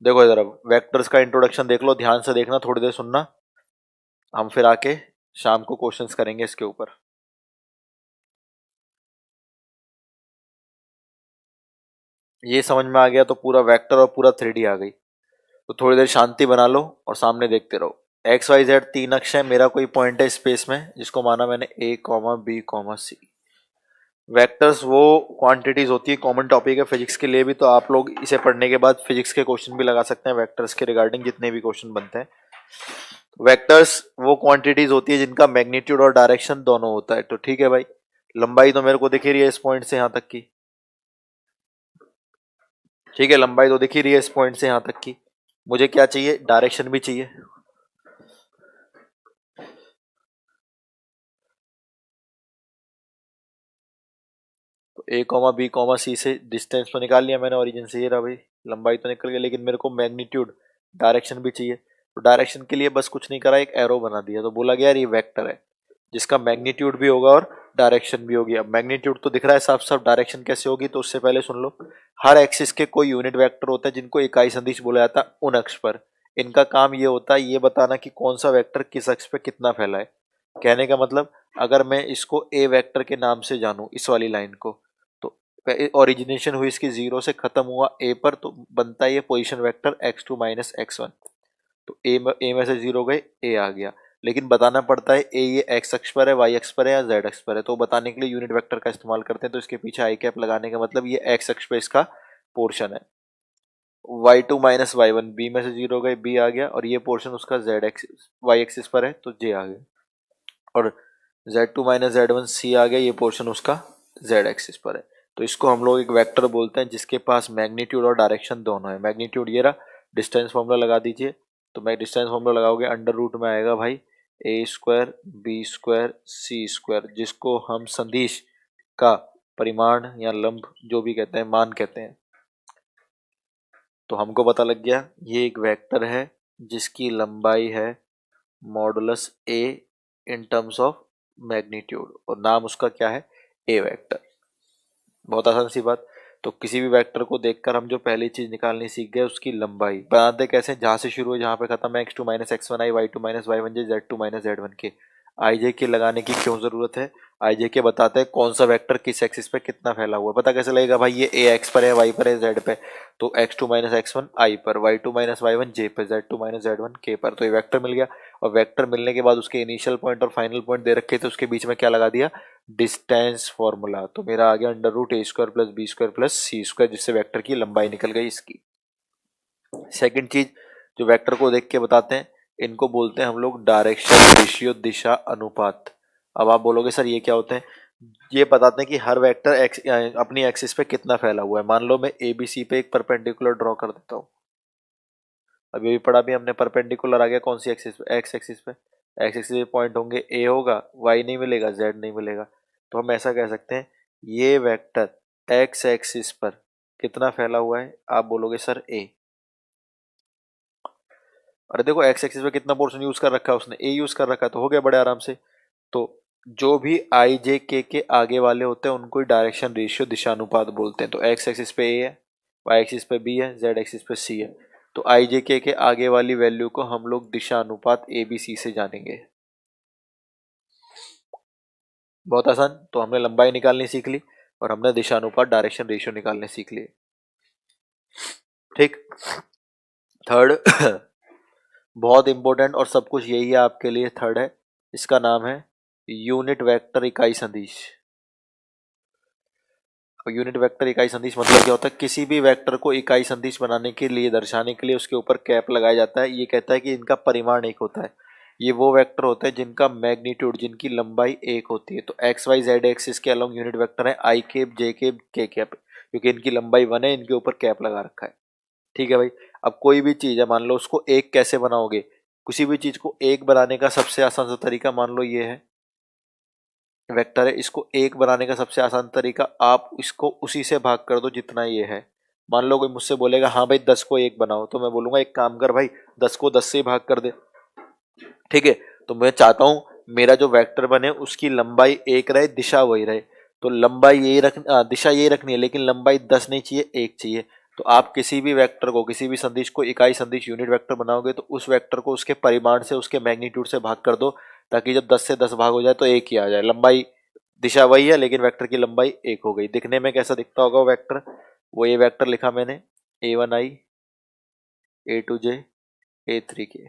देखो इधर अब वेक्टर्स का इंट्रोडक्शन देख लो, ध्यान से देखना, थोड़ी देर सुनना, हम फिर आके शाम को क्वेश्चंस करेंगे इसके ऊपर। ये समझ में आ गया तो पूरा वेक्टर और पूरा 3D आ गई। तो थोड़ी देर शांति बना लो और सामने देखते रहो। एक्स वाई जेड 3 अक्ष है, मेरा कोई पॉइंट है स्पेस में जिसको माना मैंने ए कॉमा बी कॉमा सी। वेक्टर्स वो क्वांटिटीज होती है, कॉमन टॉपिक है फिजिक्स के लिए भी, तो आप लोग इसे पढ़ने के बाद फिजिक्स के क्वेश्चन भी लगा सकते हैं वेक्टर्स के रिगार्डिंग, जितने भी क्वेश्चन बनते हैं। वेक्टर्स वो क्वांटिटीज होती है जिनका मैग्नीट्यूड और डायरेक्शन दोनों होता है। तो ठीक है भाई, लंबाई तो मेरे को दिख रही है इस पॉइंट से यहां तक की, ठीक है, लंबाई तो दिख ही रही है इस पॉइंट से यहां तक की। मुझे क्या चाहिए, डायरेक्शन भी चाहिए। तो ए कॉमा बी कॉमा सी से डिस्टेंस तो निकाल लिया मैंने ओरिजिन से, ये रहा भाई, लंबाई तो निकल गई, लेकिन मेरे को मैग्नीट्यूड डायरेक्शन भी चाहिए। तो डायरेक्शन के लिए बस कुछ नहीं करा, एक एरो बना दिया, तो बोला गया यार ये वेक्टर है जिसका मैग्नीट्यूड भी होगा और डायरेक्शन भी होगी। अब मैग्नीट्यूड तो दिख रहा है साफ साफ, डायरेक्शन कैसे होगी, तो उससे पहले सुन लो। हर एक्सिस के कोई यूनिट वेक्टर होता है जिनको इकाई सदिश बोला जाता है उन अक्ष पर। इनका काम ये होता है ये बताना कि कौन सा वेक्टर किस अक्ष पे कितना फैला है। कहने का मतलब, अगर मैं इसको ए वेक्टर के नाम से जानूं, इस वाली लाइन को, तो ओरिजिनेशन हुई इसकी 0 से खत्म हुआ ए पर, तो बनता है ये position vector x2 minus x1। तो ए में से 0 गए, ए आ गया। लेकिन बताना पड़ता है ए ये एक्स अक्ष पर है, वाई अक्ष पर है या जेड अक्ष पर है, तो बताने के लिए यूनिट वेक्टर का इस्तेमाल करते हैं। तो इसके पीछे आई कैप लगाने का मतलब ये एक्स अक्ष पे इसका पोर्शन है। y2 माइनस y1, बी में से 0 गए, बी आ गया, और ये पोर्शन उसका जेड एक्सिस वाई एक्सिस पर है तो जे आ गया, और z2 माइनस z1 सी आ गया, ये पोर्शन उसका z एक्सिस पर है। तो इसको हम लोग एक वेक्टर बोलते हैं जिसके पास मैग्नीट्यूड और डायरेक्शन दोनों है। मैग्नीट्यूड ये रहा, डिस्टेंस फॉर्मूला लगा दीजिए, तो मैं डिस्टेंस फॉर्मूला लगाओगे अंडर रूट में आएगा भाई ए स्क्वायर बी स्क्वायर सी स्क्वायर, जिसको हम सदिश का परिमाण या लंब जो भी कहते हैं, मान कहते हैं। तो हमको पता लग गया ये एक वेक्टर है जिसकी लंबाई है modulus A in terms of magnitude, और नाम उसका क्या है, ए वेक्टर। बहुत आसान सी बात। तो किसी भी वेक्टर को देखकर हम जो पहली चीज निकालनी सीख गए उसकी लंबाई बनाते कैसे, जहां से शुरू है जहां पे खत्म है, x2 माइनस x1 आई, y2 माइनस y1 जे, z2 माइनस z1 के। आई जे के लगाने की क्यों जरूरत है, आई जे के बताते हैं कौन सा वेक्टर किस एक्सिस पे कितना फैला हुआ है। पता कैसे लगेगा भाई, ये ए एक्स पर है, वाई पर है, जेड पे, तो x2 माइनस x1 आई पर, y2 माइनस y1 जे पे, z2 माइनस z1 के पर। तो ये वेक्टर मिल गया, और वेक्टर मिलने के बाद उसके इनिशियल पॉइंट और फाइनल पॉइंट दे रखे थे, उसके बीच में क्या लगा दिया, डिस्टेंस फॉर्मूला। तो मेरा आ गया under root A square plus B square plus C square, जिससे वेक्टर की लंबाई निकल गई इसकी। सेकंड चीज जो वेक्टर को देख के बताते हैं, इनको बोलते हैं हम लोग डायरेक्शन रेशियो, दिशा अनुपात। अब आप बोलोगे सर ये क्या होते हैं, ये बताते हैं कि हर वेक्टर अपनी एक्सिस पे कितना फैला हुआ है। मान लो मैं ए बी सी पे एक परपेंडिकुलर ड्रॉ कर देता हूँ, अभी भी पढ़ा भी हमने, परपेंडिकुलर आ गया कौन सी एक्सिस पे, एक्स एक्सिस पे। एक्स एक्सिस पे पॉइंट होंगे, ए होगा, वाई नहीं मिलेगा, जेड नहीं मिलेगा। तो हम ऐसा कह सकते हैं ये वेक्टर एक्स एक्सिस पर कितना फैला हुआ है, आप बोलोगे सर ए। अरे देखो एक्स एक्सिस पे कितना पोर्शन यूज कर रखा है उसने, ए यूज कर रखा है, तो हो गया बड़े आराम से। तो जो भी आई जे के आगे वाले होते हैं उनको डायरेक्शन रेशियो दिशानुपात बोलते हैं। तो एक्स एक्सिस पे ए है, वाई एक्सिस पे बी है, जेड एक्सिस पे सी है। तो आई जे के आगे वाली वैल्यू को हम लोग दिशानुपात ए बी सी से जानेंगे। बहुत आसान। तो हमने लंबाई निकालनी सीख ली और हमने दिशानुपात डायरेक्शन रेशियो निकालने सीख लिए। ठीक। थर्ड बहुत इंपॉर्टेंट और सब कुछ यही है आपके लिए। थर्ड है, इसका नाम है यूनिट वेक्टर इकाई सदिश। यूनिट वेक्टर इकाई सदिश मतलब क्या होता है, किसी भी वेक्टर को इकाई सदिश बनाने के लिए, दर्शाने के लिए उसके ऊपर कैप लगाया जाता है। ये कहता है कि इनका परिमाण एक होता है। ये वो वेक्टर होते हैं जिनका मैग्नीट्यूड, जिनकी लंबाई एक होती है। तो एक्स वाई जेड एक्सिस के अलोंग यूनिट वेक्टर है आई कैप, जे कैप, के कैप, क्योंकि इनकी लंबाई 1 है, इनके ऊपर कैप लगा रखा है। ठीक है भाई। अब कोई भी चीज है, मान लो उसको एक कैसे बनाओगे, किसी भी चीज को एक बनाने का सबसे आसान सा तरीका मान लो ये है, वेक्टर है, इसको एक बनाने का सबसे आसान तरीका, आप इसको उसी से भाग कर दो जितना ये है। मान लो कोई मुझसे बोलेगा हाँ भाई 10 को एक बनाओ, तो मैं बोलूंगा एक काम कर भाई 10 को 10 से ही भाग कर दे। ठीक है। तो मैं चाहता हूं मेरा जो वेक्टर बने उसकी लंबाई एक रहे, दिशा वही रहे। तो लंबाई यही दिशा यही रखनी है, लेकिन लंबाई 10 नहीं चाहिए, एक चाहिए। तो आप किसी भी वेक्टर को, किसी भी सदिश को इकाई सदिश यूनिट वेक्टर बनाओगे तो उस वेक्टर को उसके परिमाण से, उसके मैग्नीट्यूड से भाग कर दो, ताकि जब 10 से 10 भाग हो जाए तो एक ही आ जाए। लंबाई, दिशा वही है लेकिन वेक्टर की लंबाई एक हो गई। दिखने में कैसा दिखता होगा वो वेक्टर, वो ये वेक्टर लिखा मैंने a1i, a2j, a3k,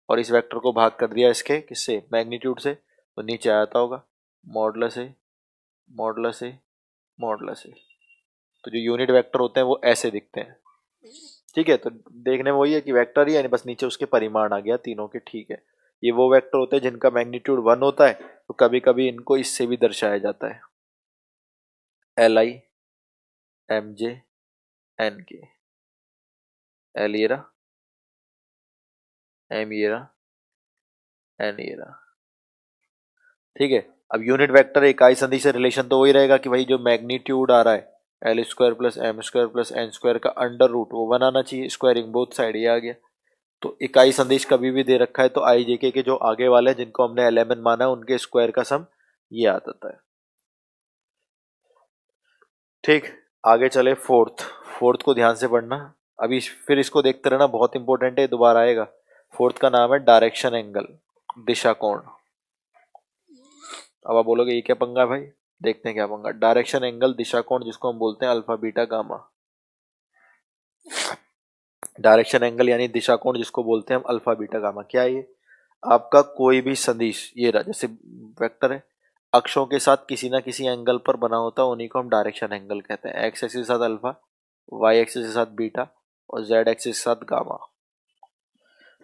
और इस वेक्टर को भाग कर दिया इसके किससे, मैग्नीट्यूड से, तो नीचे आता होगा मॉडुलस ए, मॉडुलस ए, मॉडुलस ए। तो जो यूनिट वेक्टर होते हैं वो ऐसे दिखते हैं। ठीक है। तो देखने में वही है कि वेक्टर ही है, बस नीचे उसके परिमाण आ गया तीनों के। ठीक है। ये वो वेक्टर होते हैं जिनका मैग्नीट्यूड 1 होता है, तो कभी कभी इनको इससे भी दर्शाया जाता है, li, mj, nk, l ये रहा, m ये रहा, n ये रहा। ठीक है। अब यूनिट वेक्टर इकाई संधि से रिलेशन तो वही रहेगा कि भाई जो मैग्नीट्यूड आ रहा है L square plus M square plus N square का अंडर रूट वो बनाना चाहिए, स्क्वायरिंग बोथ साइड, ये आ गया। तो इकाई संदिश कभी भी दे रखा है तो आई जे के जो आगे वाले हैं जिनको हमने एलिमेंट माना है उनके स्क्वायर का सम ये आ जाता है। ठीक। आगे चले फोर्थ। फोर्थ को ध्यान से पढ़ना, अभी फिर इसको देखते रहना, बहुत इंपॉर्टेंट है, दोबारा आएगा। फोर्थ का नाम है डायरेक्शन एंगल, दिशा कोण। अब आप बोलोगे ये क्या पंगा है भाई, देखते हैं क्या पंगा। डायरेक्शन एंगल दिशा कोण, जिसको हम बोलते हैं alpha beta gamma. Direction angle यानी दिशा कोण जिसको बोलते हैं हम अल्फा बीटा गामा। क्या है ये, आपका कोई भी सदिश, ये रहा जैसे वेक्टर है, अक्षों के साथ किसी ना किसी एंगल पर बना होता है, उन्हीं को हम डायरेक्शन एंगल कहते हैं। एक्स एक्सिस के साथ अल्फा, वाई एक्सिस के साथ बीटा और जेड एक्सिस के साथ गामा।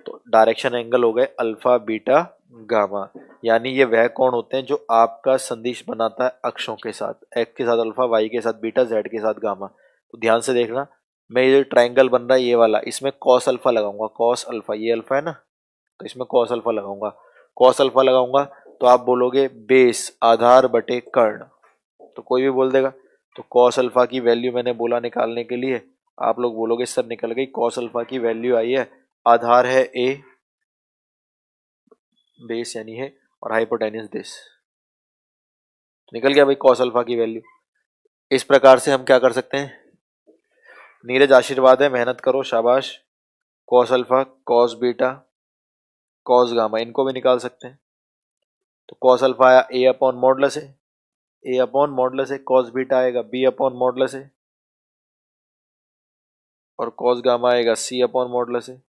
तो डायरेक्शन एंगल हो गए अल्फा बीटा गामा, यानी ये वह कोण होते हैं जो आपका संदिश बनाता है अक्षों के साथ, एक्स के साथ अल्फा, वाई के साथ बीटा, जेड के साथ गामा। तो ध्यान से देखना, मैं ये जो ट्राइंगल बन रहा है ये वाला, इसमें कॉस अल्फा लगाऊंगा, कॉस अल्फा, ये अल्फा है ना, तो इसमें कॉस अल्फा लगाऊंगा। कॉस अल्फा लगाऊंगा तो आप बोलोगे बेस, आधार बटे कर्ण, तो कोई भी बोल देगा। तो कॉस अल्फा की वैल्यू मैंने बोला निकालने के लिए, आप लोग बोलोगे सर निकल गई, कॉस अल्फा की वैल्यू आई है, आधार है ए, बेस यानी है, और हाइपोटेन्यूस दिस, निकल गया भाई कॉस अल्फा की वैल्यू। इस प्रकार से हम क्या कर सकते हैं, नीरज आशीर्वाद है, मेहनत करो, शाबाश। Cos alpha, cos beta, cos gamma, इनको भी निकाल सकते हैं। तो कॉस अल्फा आया ए अपॉन मॉडुलस है, ए अपॉन मॉडुलस है, कॉस बीटा आएगा बी अपॉन मॉडुलस है, और कॉस गामा आएगा सी अपॉन मॉडुलस है।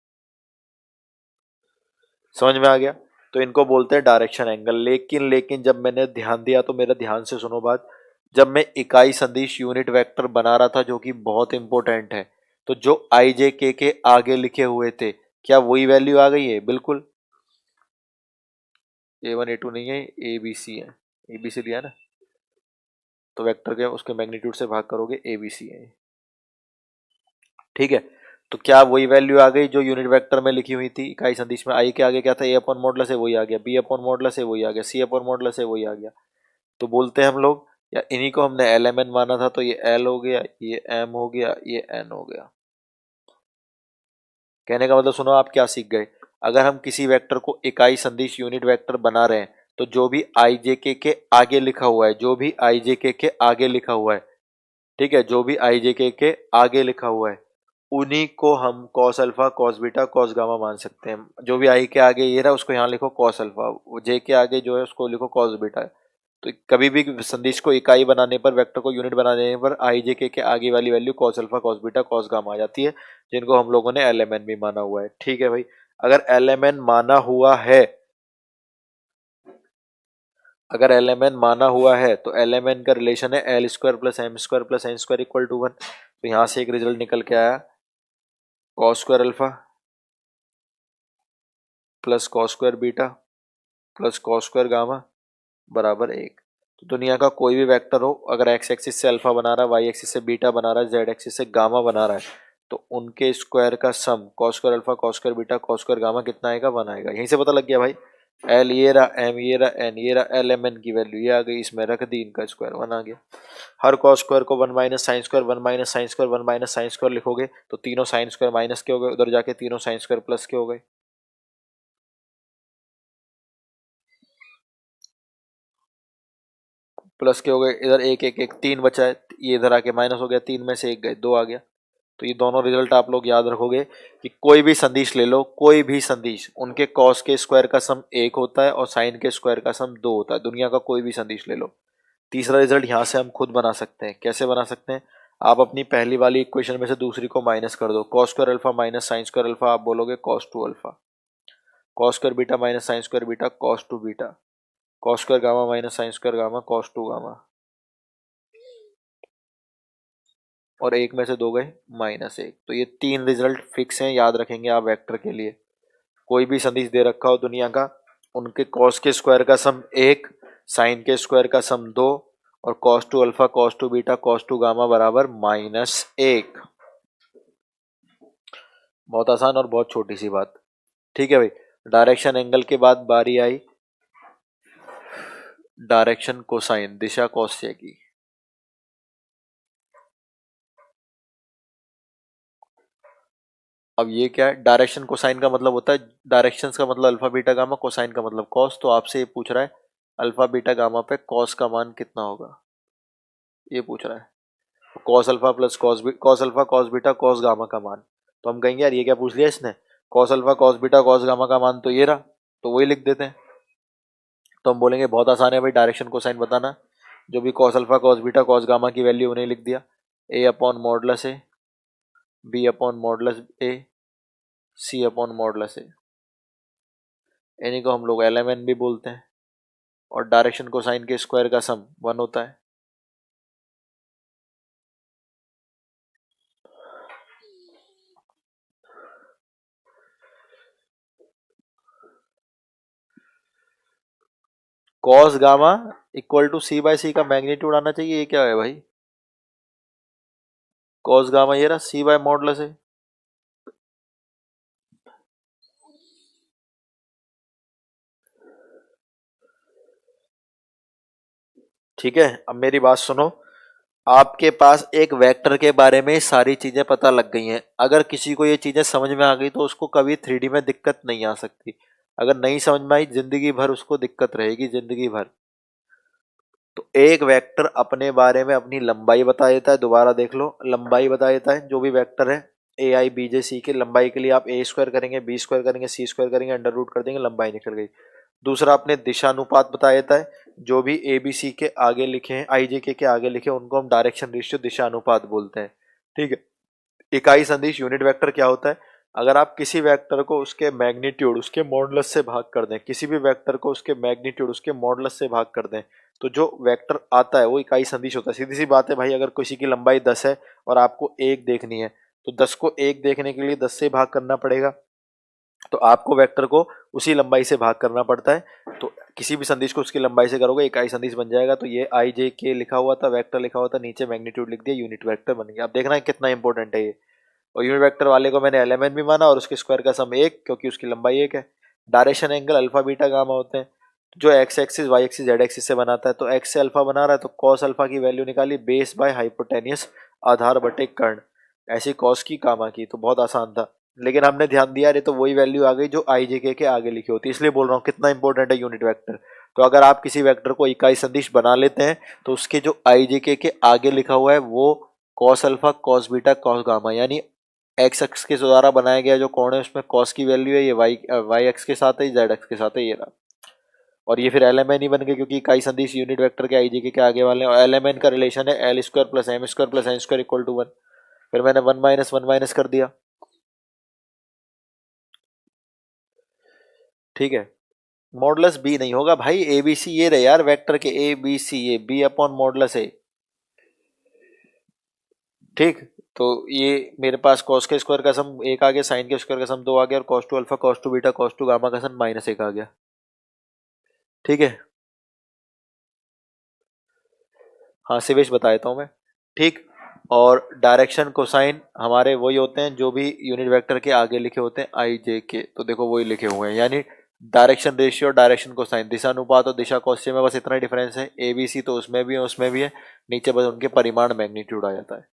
समझ में आ गया। तो इनको बोलते हैं डायरेक्शन एंगल। लेकिन जब मैंने ध्यान दिया, तो मेरा ध्यान से सुनो बात, जब मैं इकाई सदिश यूनिट वेक्टर बना रहा था जो कि बहुत इंपॉर्टेंट है, तो जो आई जे के आगे लिखे हुए थे क्या वही वैल्यू आ गई है, बिल्कुल। A1 A2 नहीं है, ए बी सी है, ए बी सी लिया ना, तो वेक्टर के उसके मैग्नीट्यूड से भाग करोगे, ए बी सी है। ठीक है। तो क्या वही वैल्यू आ गई जो यूनिट वेक्टर में लिखी हुई थी इकाई सदिश में, आई के आगे क्या था, ए अपॉन मॉडुलस है, वही आ गया, बी अपॉन मॉडुलस है, वही आ गया, सी अपॉन मॉडुलस है, वही आ गया। तो बोलते हैं हम लोग, या इन्हीं को हमने एल एम एन माना था, तो ये एल हो गया, ये एम हो गया, ये एन हो गया। कहने का मतलब सुनो, आप क्या सीख गए, अगर हम किसी वेक्टर को इकाई सदिश यूनिट वेक्टर बना रहे हैं, तो जो भी आई जे के आगे लिखा हुआ है, जो भी आई जे के आगे लिखा हुआ है, ठीक है, जो भी आई जे के आगे लिखा हुआ है, उन्हीं को हम cos alpha, cos beta, cos gamma मान सकते हैं। जो भी आई के आगे ये रहा उसको यहाँ लिखो कॉस अल्फा, जे के आगे जो है उसको लिखो कॉस बीटा। तो कभी भी संदिश को इकाई बनाने पर, वेक्टर को यूनिट बनाने पर आई जे के आगे वाली value cos alpha, cos beta, cos gamma आ जाती है, जिनको हम लोगों ने एल एम एन भी माना हुआ है। ठीक है भाई। अगर LMN माना हुआ है, अगर LMN माना हुआ है तो LMN का रिलेशन है L square plus M square plus N square equal to 1। तो यहां से एक रिजल्ट निकल के आया, cos square alpha plus cos square beta plus cos square gamma बराबर 1। तो दुनिया का कोई भी वेक्टर हो, अगर एक्स एक्सिस से अल्फा बना रहा है, वाई एक्सिस से बीटा बना रहा है, जेड एक्सिस से गामा बना रहा है, तो उनके स्क्वायर का sum cos square alpha cos square beta cos square gamma कितना आएगा, 1 आएगा। यहीं से पता लग गया भाई। एल ये रहा, एम ये रहा, एन ये रहा, एल एम एन की वैल्यू ये आ गई, इसमें रख दी, इनका स्क्वायर 1 आ गया। हर कॉस स्क्वायर को 1 minus sine square 1 minus sine square 1 minus sine square लिखोगे तो तीनों साइन स्क्वायर माइनस के हो गए, उधर जाके तीनों साइन स्क्वायर प्लस के हो गए। प्लस के हो गए, इधर एक एक एक 3 बचा है, ये इधर आके माइनस हो गया, 3 में से 1 गए, 2 आ गया। तो ये दोनों रिजल्ट आप लोग याद रखोगे कि कोई भी संदिश ले लो, कोई भी संदिश, उनके कॉस के स्क्वायर का सम 1 होता है और साइन के स्क्वायर का सम 2 होता है। दुनिया का कोई भी संदिश ले लो। तीसरा रिजल्ट यहाँ से हम खुद बना सकते हैं। कैसे बना सकते हैं? आप अपनी पहली वाली इक्वेशन में से दूसरी को माइनस कर दो। Cos square alpha minus sine square alpha, आप बोलोगे cos 2 alpha. Cos square beta minus sine square beta cos 2 beta. Cos square gamma minus sine square gamma cos 2 gamma. और 1 में से 2 गए -1। तो ये 3 रिजल्ट फिक्स हैं, याद रखेंगे आप वेक्टर के लिए। कोई भी सदिश दे रखा हो दुनिया का, उनके कॉस के स्क्वायर का सम 1, साइन के स्क्वायर का सम 2 और cos 2 alpha cos 2 beta cos 2 gamma बराबर -1। बहुत आसान और बहुत छोटी सी बात। ठीक है भाई। डायरेक्शन एंगल के बाद बारी आई डायरेक्शन कोसाइन, दिशा कौस्य की। अब ये क्या है? डायरेक्शन कोसाइन का मतलब होता है, डायरेक्शंस का मतलब अल्फा बीटा गामा, कोसाइन का मतलब कॉस। तो आपसे ये पूछ रहा है अल्फा बीटा गामा पे कॉस का मान कितना होगा, ये पूछ रहा है। Cos alpha plus cos alpha cos beta cos gamma का मान। तो हम कहेंगे यार ये क्या पूछ लिया इसने, cos alpha cos beta cos gamma का मान तो ये रहा, तो वही लिख देते हैं। तो हम बोलेंगे बहुत आसान है भाई डायरेक्शन कोसाइन बताना। जो भी cos alpha cos beta cos gamma की वैल्यू उन्हें लिख दिया, ए अपॉन मॉडुलस ए, बी अपॉन मॉडुलस ए, सी अपॉन मॉडुलस ए। इन्हीं को हम लोग LMN भी बोलते हैं। और डायरेक्शन कोसाइन के स्क्वायर का सम 1 होता है। Cos gamma equal to C by C का मैग्नीट्यूड आना चाहिए। ये क्या है भाई? कॉस गामा ये रहा, सी बाय मॉडुलस है। ठीक है, अब मेरी बात सुनो। आपके पास एक वेक्टर के बारे में सारी चीजें पता लग गई हैं। अगर किसी को ये चीजें समझ में आ गई तो उसको कभी 3D में दिक्कत नहीं आ सकती। अगर नहीं समझ में आई, जिंदगी भर उसको दिक्कत रहेगी, जिंदगी भर। तो एक वेक्टर अपने बारे में अपनी लंबाई बता देता है, दोबारा देख लो, लंबाई बता देता है। जो भी वेक्टर है ए आई बी जे सी की लंबाई के लिए आप ए स्क्वायर करेंगे, बी स्क्वायर करेंगे, सी स्क्वायर करेंगे, अंडर रूट कर देंगे, लंबाई निकल गई। दूसरा अपने दिशानुपात बता देता है। जो भी ए बी सी के आगे लिखे हैं, आई जे के आगे लिखे हैं, उनको हम डायरेक्शन रेशियो दिशानुपात बोलते हैं। ठीक है। इकाई सदिश यूनिट वेक्टर क्या होता है? अगर आप किसी वेक्टर को उसके मैग्नीट्यूड उसके मॉडुलस से भाग कर दें, किसी भी वेक्टर को उसके मैग्नीट्यूड उसके मॉडुलस से भाग कर दें, तो जो वेक्टर आता है वो इकाई सदिश होता है। सीधी सी बात है भाई, अगर किसी की लंबाई 10 है और आपको 1 देखनी है, तो 10 को 1 देखने के लिए 10 से भाग करना पड़ेगा। तो आपको वेक्टर को उसी लंबाई से भाग करना पड़ता है। तो किसी भी संदिश को उसकी लंबाई से करोगे, इकाई संदिश बन जाएगा। तो ये आई जे के लिखा हुआ था, वेक्टर लिखा हुआ था, नीचे मैग्नीट्यूड लिख दिया, यूनिट वेक्टर बन गया। अब देखना है कितना इंपॉर्टेंट है ये। और यूनिट वेक्टर वाले को मैंने एलिमेंट भी माना और उसके स्क्वायर का सम 1, क्योंकि उसकी लंबाई 1 है। Direction angle alpha beta gamma होते हैं। जो X axis Y axis Z axis से बनाता है, तो एक्स से अल्फा बना रहा है तो कॉस अल्फा की वैल्यू निकाली, बेस बाय हाइपोटेनियस, आधार बटे कर्ण। ऐसी कॉस की गामा की, तो बहुत आसान था। लेकिन हमने ध्यान दिया, अरे तो वही वैल्यू आ गई जो आई जे के आगे लिखी होती है। इसलिए बोल रहा हूँ कितना इंपॉर्टेंट है यूनिट वेक्टर। तो अगर आप किसी वेक्टर को इकाई सदिश बना लेते हैं, तो उसके जो आई जे के आगे लिखा हुआ है वो cos alpha cos beta cos gamma, यानी एक्स एक्स के द्वारा बनाया गया जो कोण है उसमें कॉस की वैल्यू है, ये वाई एक्स के साथ है, जेड एक्स के साथ है, ये रहा। और ये फिर LMN ही बन गए, क्योंकि इकाई सदिश यूनिट वेक्टर के आई के आगे वाले हैं। और LMN का रिलेशन है L square plus M square plus N square equal to 1। फिर मैंने 1 माइनस 1 माइनस कर दिया, ठीक है, मॉडुलस बी नहीं होगा भाई, ए बी सी ये रहे यार वेक्टर के, ए बी सी, ये बी अपॉन मॉडुलस ए। ठीक, तो ये मेरे पास कॉस के स्क्वायर का सम एक आ गया, साइन के स्क्वायर का सम दो आ गया, और cos two alpha cos two beta cos two gamma का सम माइनस एक आ गया। ठीक है, हाँ सिवेश बता देता हूँ मैं। ठीक, और डायरेक्शन कोसाइन हमारे वही होते हैं जो भी यूनिट वेक्टर के आगे लिखे होते हैं आई जे के, तो देखो वही लिखे हुए हैं, यानी डायरेक्शन रेशियो डायरेक्शन कोसाइन, दिशानुपात और दिशा कोसाइन में बस इतना ही डिफरेंस है, ए बी सी तो उसमें भी है उसमें भी है, नीचे बस उनके परिमाण मैग्नीट्यूड आ जाता है।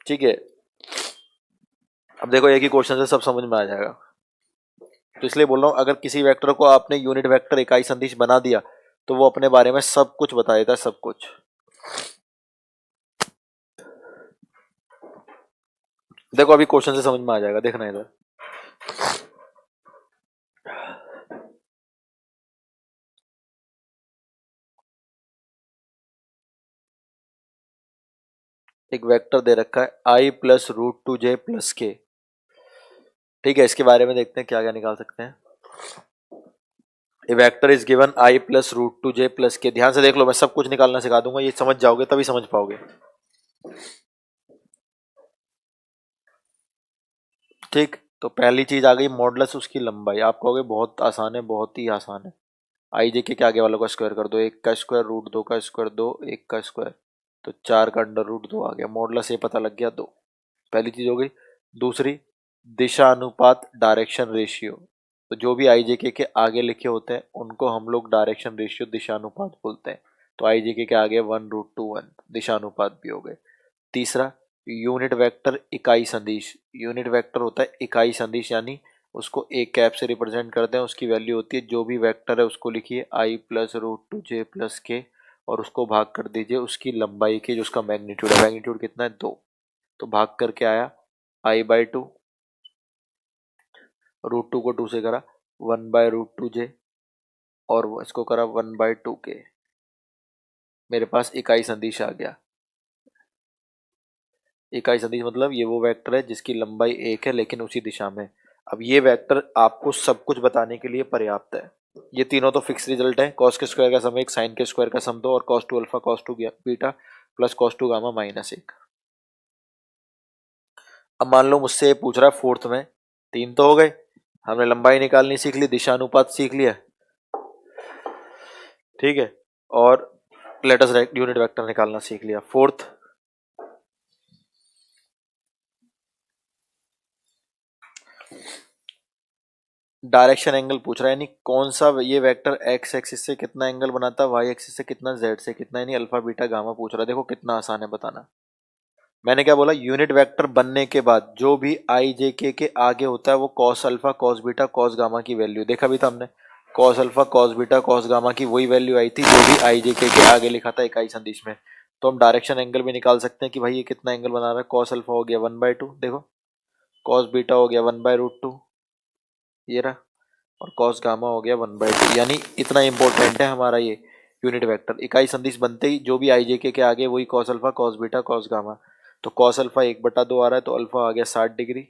ठीक है, अब देखो एक ही क्वेश्चन से सब समझ में आ जाएगा, तो इसलिए बोल रहा हूँ अगर किसी वेक्टर को आपने यूनिट वेक्टर इकाई सदिश बना दिया तो वो अपने बारे में सब कुछ बता देता है, सब कुछ। देखो अभी क्वेश्चन से समझ में आ जाएगा, देखना इधर। एक वेक्टर दे रखा है आई plus root two J plus के। ठीक है, इसके बारे में देखते हैं क्या क्या निकाल सकते हैं। A vector is given I plus root two J plus K, ध्यान से देख लो, मैं सब कुछ निकालना सिखा दूंगा, ये समझ जाओगे तभी समझ पाओगे। ठीक, तो पहली चीज आ गई मॉडुलस उसकी लंबाई, आप कहोगे बहुत आसान है, बहुत ही आसान है। आई जे के आगे वालों का स्क्वायर कर दो, एक का स्क्वायर रूट दो का स्क्वायर दो, एक का स्क्वायर, तो चार का अंडर रूट दो आ गया, मॉडुलस ये पता लग गया दो, पहली चीज हो गई। दूसरी, दिशा अनुपात डायरेक्शन रेशियो, तो जो भी आई जे के आगे लिखे होते हैं उनको हम लोग डायरेक्शन रेशियो दिशानुपात बोलते हैं, तो आई जे के आगे वन रूट टू वन दिशानुपात भी हो गए। तीसरा, यूनिट वेक्टर इकाई सदिश, यूनिट वेक्टर होता है इकाई सदिश, यानी उसको एक कैप से रिप्रेजेंट करते हैं, उसकी वैल्यू होती है जो भी वेक्टर है उसको लिखिए आई plus root two J plus के, और उसको भाग कर दीजिए उसकी लंबाई के, जो उसका मैग्नीट्यूड है, मैग्नीट्यूड कितना है दो, तो भाग करके आया आई बाई टू, रूट टू को टू से करा वन बाय रूट टू जे, और इसको करा वन बाय टू के, मेरे पास इकाई सदिश आ गया। इकाई सदिश मतलब ये वो वेक्टर है जिसकी लंबाई एक है लेकिन उसी दिशा में। अब ये वेक्टर आपको सब कुछ बताने के लिए पर्याप्त है, ये तीनों तो फिक्स रिजल्ट है, कॉस के स्क्वायर का सम एक, साइन के स्क्वायर का सम दो, और cos two alpha cos two beta plus cos two gamma minus एक। अब मान लो मुझसे ये पूछ रहा है फोर्थ में, तीन तो हो गए, हमने लंबाई निकालनी सीख ली, दिशानुपात सीख लिया, ठीक है, और लेटस यूनिट वेक्टर निकालना सीख लिया। फोर्थ, डायरेक्शन एंगल पूछ रहा है, यानी कौन सा ये वेक्टर एक्स एक्सिस से कितना एंगल बनाता है, वाई एक्सिस से कितना, जेड से कितना, यानी अल्फा बीटा गामा पूछ रहा है। देखो कितना आसान है बताना, मैंने क्या बोला, यूनिट वेक्टर बनने के बाद जो भी आई जे के आगे होता है वो cos alpha cos beta cos gamma की वैल्यू, देखा भी था हमने, cos alpha cos beta cos gamma की वही वैल्यू आई थी जो भी आई जे के आगे लिखा था इकाई सदिश में। तो हम डायरेक्शन एंगल भी निकाल सकते हैं कि भाई ये कितना एंगल बना रहा है, कॉस अल्फा हो गया वन बाय टू, देखो कॉस बीटा हो गया वन बाय रूट टू, ये रहा, और कॉस गामा हो गया वन बाई टू, यानी इतना इंपॉर्टेंट है हमारा ये यूनिट वेक्टर। इकाई सदिश बनते ही जो भी आई जे के आगे वही cos alpha cos beta cos gamma, तो कॉस अल्फा एक बटा दो आ रहा है तो अल्फा आ गया 60 degree,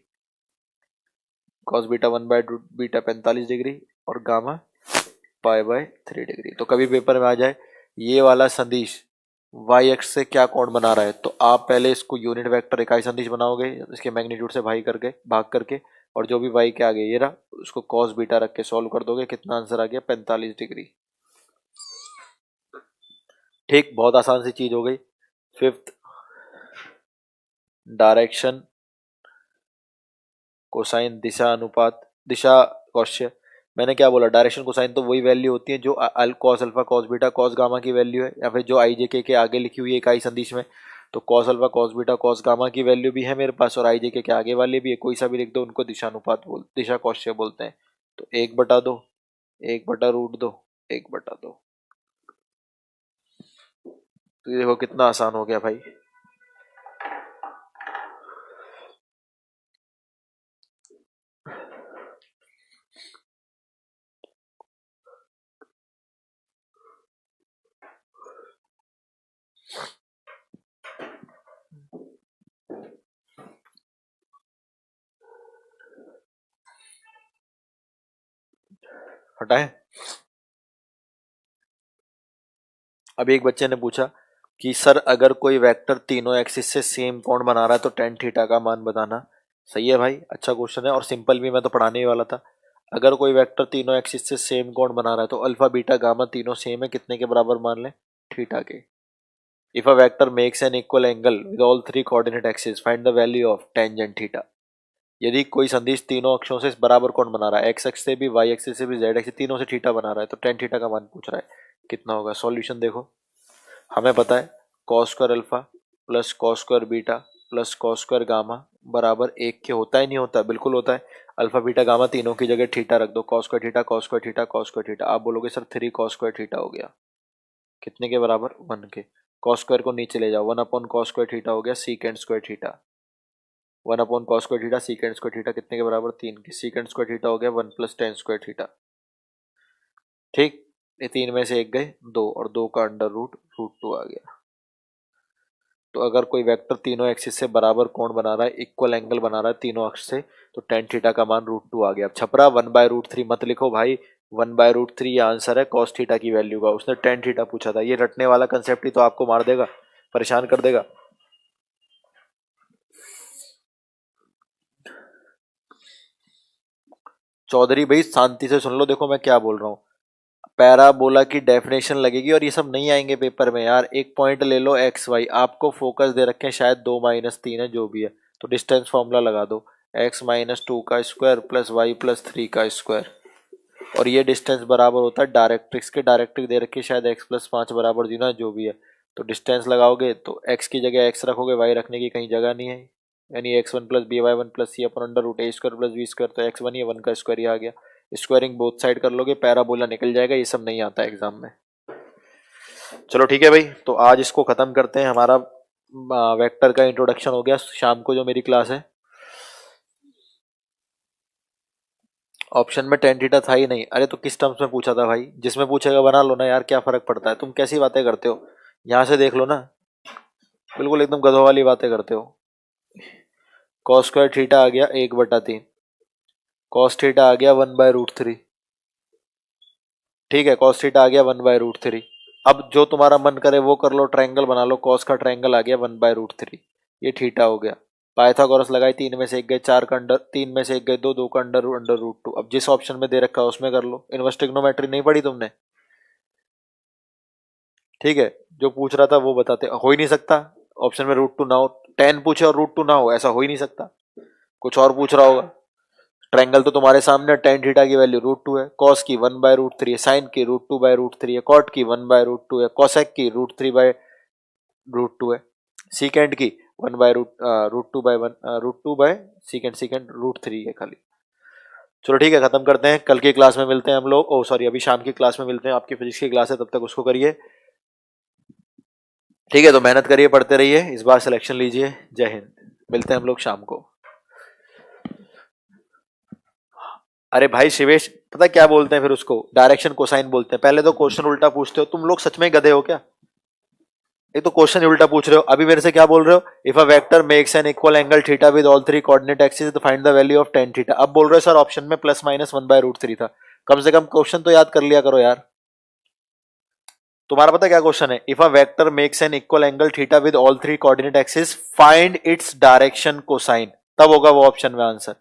cos beta one by two beta 45 degree, और गामा पाई बाय 3 डिग्री। तो कभी पेपर में आ जाए ये वाला सदिश वाई एक्स से क्या कोण बना रहा है, तो आप पहले इसको यूनिट वेक्टर इकाई सदिश बनाओगे इसके मैग्नीट्यूड से भाग करके, और जो भी वाई के आगे ये रहा उसको कॉस बीटा रख के सॉल्व कर दोगे, कितना आंसर आ गया 45 डिग्री। ठीक, बहुत आसान सी चीज हो गई। फिफ्थ, डायरेक्शन कोसाइन दिशा अनुपात, दिशा कौश्य, मैंने क्या बोला, डायरेक्शन कोसाइन तो वही वैल्यू होती है जो cos alpha cos beta cos gamma की वैल्यू है, या फिर जो आई जे के आगे लिखी हुई है इकाई सदिश में, तो cos alpha cos beta cos gamma की वैल्यू भी है मेरे पास, और आई जे के आगे वाले भी है, कोई सा भी लिख दो, उनको दिशानुपात दिशा कौश्य बोलते हैं। तो एक बटा दो, एक बटा रूट दो, एक बटा दो, तो ये देखो कितना आसान हो गया भाई। हटाएं। अभी एक बच्चे ने पूछा कि सर अगर कोई वेक्टर तीनों एक्सिस से सेम कोण बना रहा है तो टेन थीटा का मान बताना। सही है भाई, अच्छा क्वेश्चन है और सिंपल भी, मैं तो पढ़ाने ही वाला था। अगर कोई वेक्टर तीनों एक्सिस से सेम कोण बना रहा है तो अल्फा बीटा गामा तीनों सेम है, कितने के बराबर मान लें? थीटा के। If a vector makes an equal angle with all three coordinate axis find the value of tangent theta. यदि कोई सदिश तीनों अक्षों से बराबर कोण बना रहा है, एक्स अक्ष से भी, वाई एक्सिस से भी, जेड एक्सिस, तीनों से थीटा बना रहा है, तो टेन थीटा का मान पूछ रहा है, कितना होगा? सॉल्यूशन देखो, हमें पता है cos square alpha plus cos square beta plus cos square gamma बराबर एक के होता है, नहीं होता? बिल्कुल होता है। अल्फा बीटा गामा तीनों की जगह थीटा रख दो, cos square theta cos square theta cos square theta. आप बोलोगे sir three cos square theta हो गया, कितने के बराबर? वन के। कॉस स्क्वायर को नीचे ले जाओ, one upon cos square theta हो गया secant square theta. One upon cos square theta secant square theta कितने के बराबर? तीन के। सीकेंड स्क्वायर थीटा हो गया one plus ten square theta. ठीक, ये तीन में से एक गए दो, और दो का अंडर रूट रूट टू आ गया। तो अगर कोई वेक्टर तीनों एक्सिस से बराबर कोण बना रहा है, इक्वल एंगल बना रहा है तीनों अक्ष से, तो टेन थीटा का मान रूट टू आ गया। अब छपरा वन बाय रूट थ्री मत लिखो भाई, one by root three answer है कॉस थीटा की वैल्यू का। उसने टेन थीटा पूछा था, ये रटने वाला कंसेप्ट ही तो आपको मार देगा, परेशान कर देगा। चौधरी भाई शांति से सुन लो, देखो मैं क्या बोल रहा हूँ। पैराबोला की डेफिनेशन लगेगी और ये सब नहीं आएंगे पेपर में यार। एक पॉइंट ले लो एक्स वाई, आपको फोकस दे रखे हैं शायद दो माइनस तीन है जो भी है, तो डिस्टेंस फॉर्मूला लगा दो, एक्स माइनस टू का square plus Y plus three का स्क्वायर, और ये डिस्टेंस बराबर होता है डायरेक्ट्रिक्स के। डायरेक्ट्रिक दे रखी है शायद एक्स प्लस पाँच बराबर जीना जो भी है, तो डिस्टेंस लगाओगे तो एक्स की जगह एक्स रखोगे, वाई रखने की कहीं जगह नहीं है, यानी X one plus B Y one plus C अपन under root A square plus B square, तो एक्स वन ही वन का स्क्वायर ही आ गया। स्क्वायरिंग बोथ साइड कर लोगे, पैराबोला निकल जाएगा। ये सब नहीं आता एग्जाम में। चलो ठीक है भाई, तो आज इसको खत्म करते हैं। हमारा वेक्टर का इंट्रोडक्शन हो गया। शाम को जो मेरी क्लास है, ऑप्शन में टेन थीटा था ही नहीं। अरे तो किस टर्म्स में पूछा था भाई? जिसमें पूछेगा बना लो ना यार, क्या फर्क पड़ता है? तुम कैसी बातें करते हो, यहाँ से देख लो ना, बिल्कुल एकदम गधों वाली बातें करते हो। कॉस स्क्वायर थीटा आ गया एक बटा तीन, कॉस थीटा आ गया वन बाय रूट थ्री। ठीक है, कॉस थीटा आ गया वन बाय रूट थ्री। अब जो तुम्हारा मन करे वो कर लो, ट्रायंगल बना लो, कॉस का ट्रायंगल आ गया वन बाय रूट थ्री, ये थीटा हो गया। पाइथागोरस लगाई, तीन में से एक गए, चार का अंडर, तीन में से एक गए दो, दो का अंडर अंडर रूट टू। अब जिस ऑप्शन में दे रखा है उसमें कर लो। इनवर्स ट्रिग्नोमेट्री नहीं पढ़ी तुमने? ठीक है, जो पूछ रहा था वो बताते। हो ही नहीं सकता ऑप्शन में रूट टू ना हो, टेन पूछे और रूट टू ना हो, ऐसा हो ही नहीं सकता। कुछ और पूछ रहा होगा। ट्रायंगल तो तुम्हारे सामने, टेन थीटा की वैल्यू रूट टू है, कॉस की वन बाय रूट थ्री है, साइन की root two by root three है, कॉट की वन बाय रूट टू है, कॉसेक की root three by root two है, सीकेंड की one by root two by one root two by secant, secant root three है खाली। चलो ठीक है, खत्म करते हैं। कल की क्लास में मिलते हैं हम लोग। ओ सॉरी, अभी शाम की क्लास में मिलते हैं। आपकी फिजिक्स की क्लास है, तब तक उसको करिए। ठीक है, तो मेहनत करिए, पढ़ते रहिए, इस बार सिलेक्शन लीजिए। जय हिंद। मिलते हैं हम लोग शाम को। अरे भाई शिवेश, पता क्या बोलते हैं फिर उसको? डायरेक्शन कोसाइन बोलते हैं। पहले तो क्वेश्चन उल्टा पूछते हो तुम लोग, सच में गधे हो क्या? एक तो क्वेश्चन उल्टा पूछ रहे हो, अभी मेरे से क्या बोल रहे हो? If a vector makes an equal angle theta with all three coordinate axis तो find the value of tan theta. अब बोल रहे हो सर ऑप्शन में plus minus one by root three था। कम से कम क्वेश्चन तो याद कर लिया करो यार। तुम्हारा पता क्या क्वेश्चन है? If a vector makes an equal angle theta with all three coordinate axis find its direction cosine, तब होगा वो ऑप्शन में आंसर।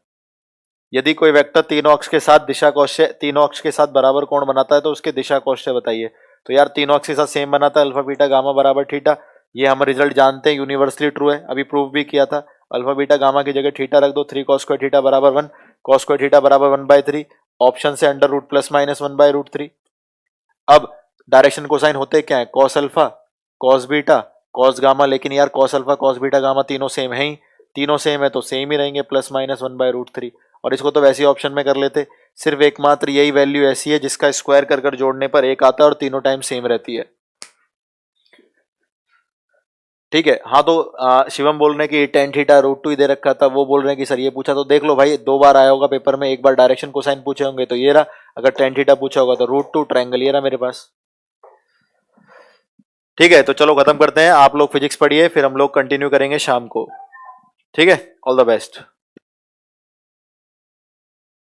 यदि कोई वेक्टर तीनों अक्ष के साथ दिशा कोश से, तीनों अक्ष के साथ बराबर कोण बनाता है तो उसके दिशा कोश से बताइए। तो यार तीनों अक्ष के साथ सेम बनाता है, अल्फा बीटा गामा बराबर थीटा। ये हम रिजल्ट जानते हैं, यूनिवर्सली ट्रू है, अभी प्रूव भी किया था। अल्फा बीटा गामा की जगह थीटा रख दो, थ्री कॉस स्क्वायर थीटा बराबर वन, कॉस स्क्वायर थीटा बराबर वन बाय थ्री, ऑप्शन से under root plus minus one by root three. अब डायरेक्शन कोसाइन होते क्या है? Cos alpha, cos beta, cos gamma. लेकिन यार cos alpha cos beta gamma तीनों सेम है ही, तीनों सेम है तो सेम ही रहेंगे, plus minus one by root three. और इसको तो वैसे ही ऑप्शन में कर लेते। सिर्फ एकमात्र यही वैल्यू ऐसी है जिसका स्क्वायर कर कर जोड़ने पर एक आता है और तीनों टाइम सेम रहती है। ठीक है, हाँ तो शिवम बोल रहे हैं कि टेन थीटा रूट टू ही दे रखा था, वो बोल रहे हैं कि सर ये पूछा, तो देख लो भाई, दो बार आया होगा पेपर में। एक बार डायरेक्शन कोसाइन पूछे होंगे तो ये रहा, अगर टेन थीटा पूछा होगा तो रूट टू ट्रायंगल ये रहा मेरे पास। ठीक है, तो चलो खत्म करते हैं। आप लोग फिजिक्स पढ़िए, फिर हम लोग कंटिन्यू करेंगे शाम को। ठीक है, ऑल द बेस्ट।